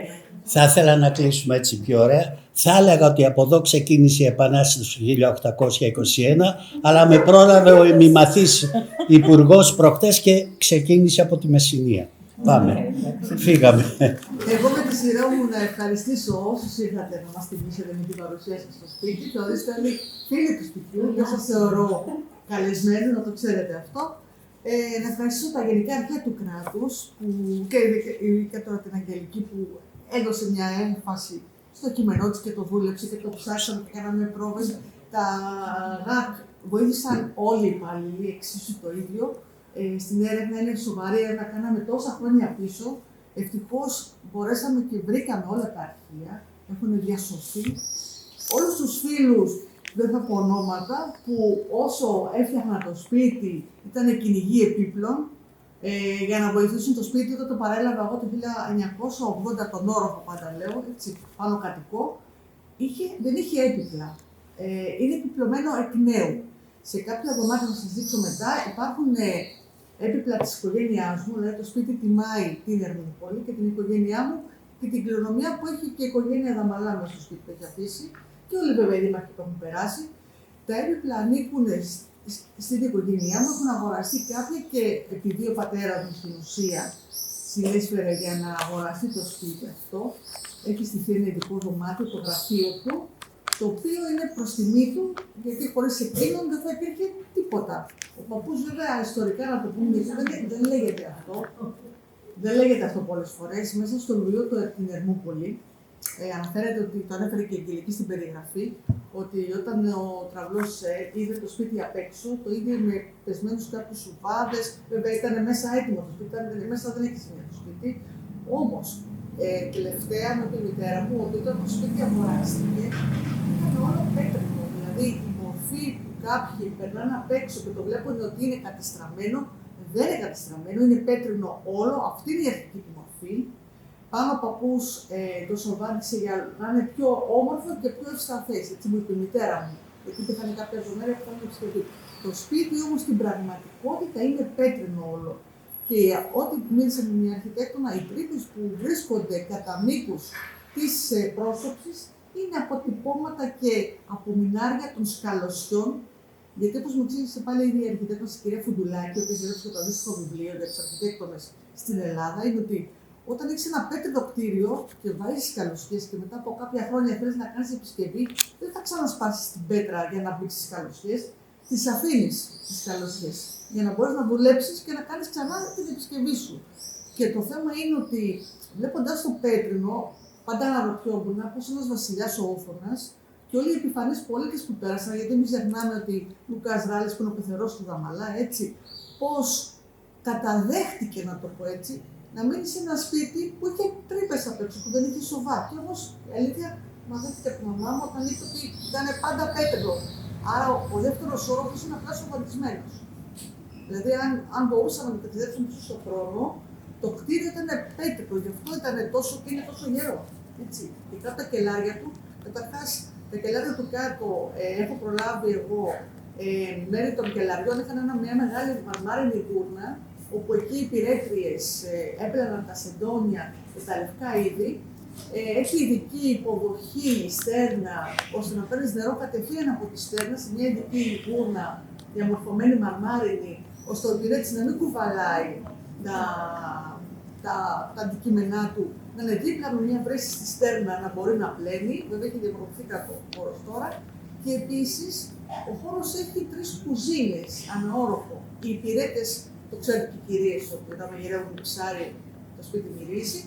θα ήθελα να κλείσουμε έτσι πιο ωραία. Θα έλεγα ότι από εδώ ξεκίνησε η Επανάσταση του 1821, αλλά με πρόλαβε ο ημιμαθής υπουργός προχτές και ξεκίνησε από τη Μεσσηνία. Πάμε. Φύγαμε. Εγώ με τη σειρά μου να ευχαριστήσω όσους ήρθατε να μας τιμήσετε με την παρουσία σας στο σπίτι. Θεωρήστε όλοι φίλοι του σπιτιού, δεν σας θεωρώ καλεσμένοι, να το ξέρετε αυτό. Να ευχαριστήσω τα γενικά αρχαία του κράτους και τώρα την Αγγελική που έδωσε μια έμφαση στο κείμενό της και το δούλεψε και το ψάξαμε και κάναμε πρόβες. Τα ΓΑΚ βοήθησαν όλοι οι υπάλληλοι, εξίσου το ίδιο. Στην έρευνα είναι σοβαρή έρευνα, κάναμε τόσα χρόνια πίσω. Ευτυχώς μπορέσαμε και βρήκαμε όλα τα αρχεία, έχουν διασωθεί. Όλους τους φίλους, δεν θα πω ονόματα, που όσο έφτιαχνα το σπίτι ήταν κυνηγοί επίπλων, για να βοηθήσουν το σπίτι, όταν το παρέλαβα εγώ το 1980, τον όροφο πάντα λέω, έτσι, πάνω κατοικό, δεν είχε έπιπλα. Είναι επιπλωμένο εκ νέου. Σε κάποια δωμάτια θα σας δείξω μετά υπάρχουν έπιπλα της οικογένειάς μου, δηλαδή το σπίτι τιμάει την Ερμούπολη και την οικογένειά μου και την κληρονομιά που έχει και η οικογένεια Δαμαλά μέσα στο σπίτι που έχει αφήσει και όλοι βέβαια οι δήμαρχοι που έχουν περάσει. Τα έπιπλα ανήκουν στην οικογένειά μου, έχουν αγοραστεί κάποια και επειδή ο πατέρας μου στην ουσία συνέσφερε για να αγοραστεί το σπίτι αυτό, έχει στηθεί ένα ειδικό δωμάτιο, το γραφείο του, το οποίο είναι προς τιμή του, γιατί χωρίς εκείνον δεν θα υπήρχε τίποτα. Ο παππούς βέβαια ιστορικά να το πούμε, δεν λέγεται αυτό. Δεν λέγεται αυτό πολλές φορές. Μέσα στο βιβλίο του την Ερμούπολη αναφέρεται ότι το ανέφερε και η Αγγελική στην περιγραφή, ότι όταν ο τραυλός είδε το σπίτι απ' έξω, το είδε με πεσμένους κάποιους σουβάδες, βέβαια ήταν μέσα έτοιμο το σπίτι, μέσα δεν έχει σημαίνει το σπίτι. Όμως, τελευταία με τη μητέρα μου, ότι όταν το σπίτι αγοράστηκε, ήταν όλο πέτρινο. Δηλαδή η μορφή που κάποιοι περνάνε απ' έξω και το βλέπουν ότι είναι κατεστραμμένο, δεν είναι κατεστραμμένο, είναι πέτρινο όλο, αυτή είναι η αρχική του μορφή. Πάνω ο παππούς το σοβάδισε για να είναι πιο όμορφο και πιο ευσταθές. Έτσι μου είπε η μητέρα μου. Εκεί υπήρχαν κάποια ζωμέρια που ήταν ευσταθή. Το σπίτι όμως στην πραγματικότητα είναι πέτρινο όλο. Και ό,τι μίλησα με μια αρχιτέκτονα, οι τρύπες που βρίσκονται κατά μήκους της πρόσωψης είναι αποτυπώματα και απομεινάρια των σκαλωσιών. Γιατί όπως μου εξήγησε πάλι η αρχιτέκτονα, η κυρία Φουντουλάκη, η οποία γράψε το αντίστοιχο βιβλίο για τους αρχιτέκτονες στην Ελλάδα, είναι ότι όταν έχεις ένα πέτρινο κτίριο και βάζεις σκαλωσιές και μετά από κάποια χρόνια θέλεις να κάνεις επισκευή, δεν θα ξανασπάσεις την πέτρα για να μπήξεις σκαλωσιές, τις αφήνεις τις σκαλωσιές για να μπορείς να δουλέψεις και να κάνεις ξανά την επισκευή σου. Και το θέμα είναι ότι βλέποντας το πέτρινο, πάντα αναρωτιόμουν πως ένας βασιλιάς ο Όφωνας και όλοι οι επιφανείς πολίτες που πέρασαν, γιατί μην ξεχνάμε ότι Λουκάς Ράλης που είναι ο πεθερός του Δαμαλά, έτσι, πως καταδέχτηκε, να το πω έτσι, να μείνει σε ένα σπίτι που είχε τρύπες απ' έξω, που δεν είχε σοβά. Και όμως η αλήθεια μαθαίθηκε από τη μαμά μου όταν είπε ότι ήταν πάντα πέτρινο. Άρα ο δεύτερος όροφος είναι απλά σοβατισμένος. Δηλαδή, αν μπορούσαμε να ταξιδέψουμε πίσω στον χρόνο, το κτίριο ήταν πέτρικο, γι' αυτό ήταν και είναι τόσο γερό. Έτσι. Και κάτω τα κελάρια του, καταρχάς τα κελάρια του κάτω έχω προλάβει εγώ. Μέρη των κελαριών είχαν μια μεγάλη μαρμάρινη γούρνα, όπου εκεί οι υπηρέτριες έπλαιναν τα σεντόνια και τα λευκά είδη. Έχει ειδική υποδοχή στέρνα, ώστε να παίρνεις νερό κατευθείαν από τη στέρνα σε μια ειδική γούρνα διαμορφωμένη μαρμάρινη, ώστε ο υπηρέτης να μην κουβαλάει τα αντικείμενά του, να είναι δίπλα με μια βρέση στη στέρνα να μπορεί να πλένει. Βέβαια έχει διαμορφωθεί κάτω ο χώρος τώρα. Και επίσης ο χώρος έχει 3 κουζίνες αναόροφο. Οι υπηρέτες, το ξέρετε και οι κυρίες, ότι όταν μαγειρεύουν ψάρι, το σπίτι μυρίζει.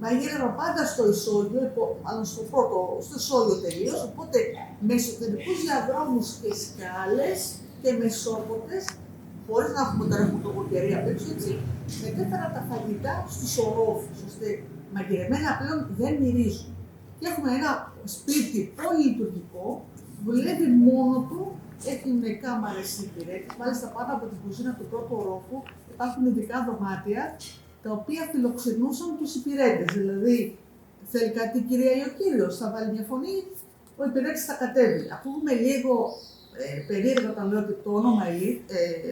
Μαγείρευαν πάντα στο ισόγειο, μάλλον στο ισόγειο τελείως. Οπότε με εσωτερικούς διαδρόμους και σκάλες και μεσόποτες, χωρίς να έχουμε τώρα φωτοκοκαιρία απ' έξω, έτσι, μετέφεραν τα φαγητά στους ορόφους, ώστε μαγειρεμένα πλέον δεν μυρίζουν. Και έχουμε ένα σπίτι πολυλειτουργικό, δουλεύει μόνο του, έχει με κάμαρες υπηρέτες. Μάλιστα πάνω από την κουζίνα του πρώτου ορόφου υπάρχουν ειδικά δωμάτια, τα οποία φιλοξενούσαν τους υπηρέτες. Δηλαδή, θέλει κάτι η κυρία ή ο κύριος, θα βάλει μια φωνή, ο υπηρέτης θα κατέβει. Ακούγουμε λίγο περίεργα όταν λέω ότι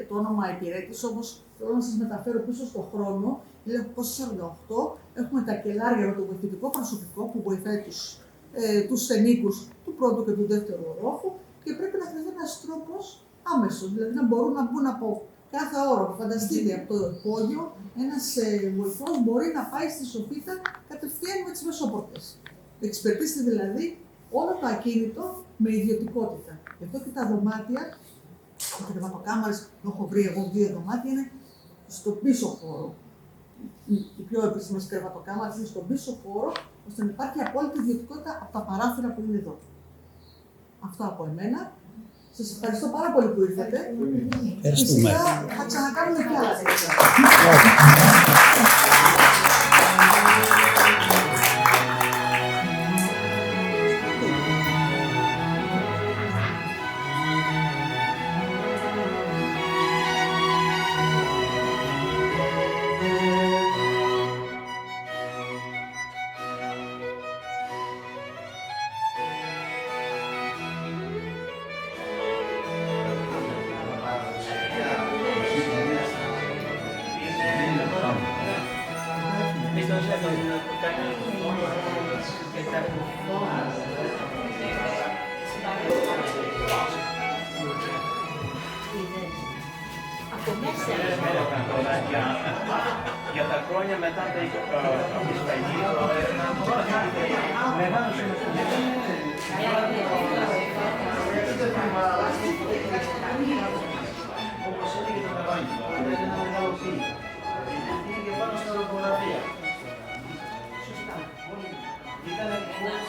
το όνομα υπηρέτης, όμως θέλω να σας μεταφέρω πίσω στον χρόνο. Είναι 1948, έχουμε τα κελάρια με το βοηθητικό προσωπικό που βοηθάει τους στενίκους του πρώτου και του δεύτερου ορόφου και πρέπει να βρεθεί ένας τρόπος άμεσος, δηλαδή να μπορούν να μπουν από κάθε όροφο. Φανταστείτε, από το υπόγειο ένας βοηθός μπορεί να πάει στη σοφίτα κατευθείαν με τις μεσόπορτες. Εξυπηρετήστε δηλαδή όλο το ακίνητο με ιδιωτικότητα. Γι' αυτό και τα δωμάτια, οι κρεβατοκάμαρες που έχω βρει εγώ 2 δωμάτια είναι στο πίσω χώρο. Οι πιο επίσημες κρεβατοκάμαρες είναι στον πίσω χώρο, ώστε να υπάρχει απόλυτη ιδιωτικότητα από τα παράθυρα που είναι εδώ. Αυτό από εμένα. Σας ευχαριστώ πάρα πολύ που ήρθατε. Ευχαριστούμε. Φυσικά θα ξανακάνουμε κι άλλα τέτοια. Για τα χρόνια μετά τη σφαγή, όπως έλεγε το Ευάγγελο, είναι ένα μεγάλο φίλο. Πήγε πάνω στα οροφογραφία. Σωστά. Ήταν ένας...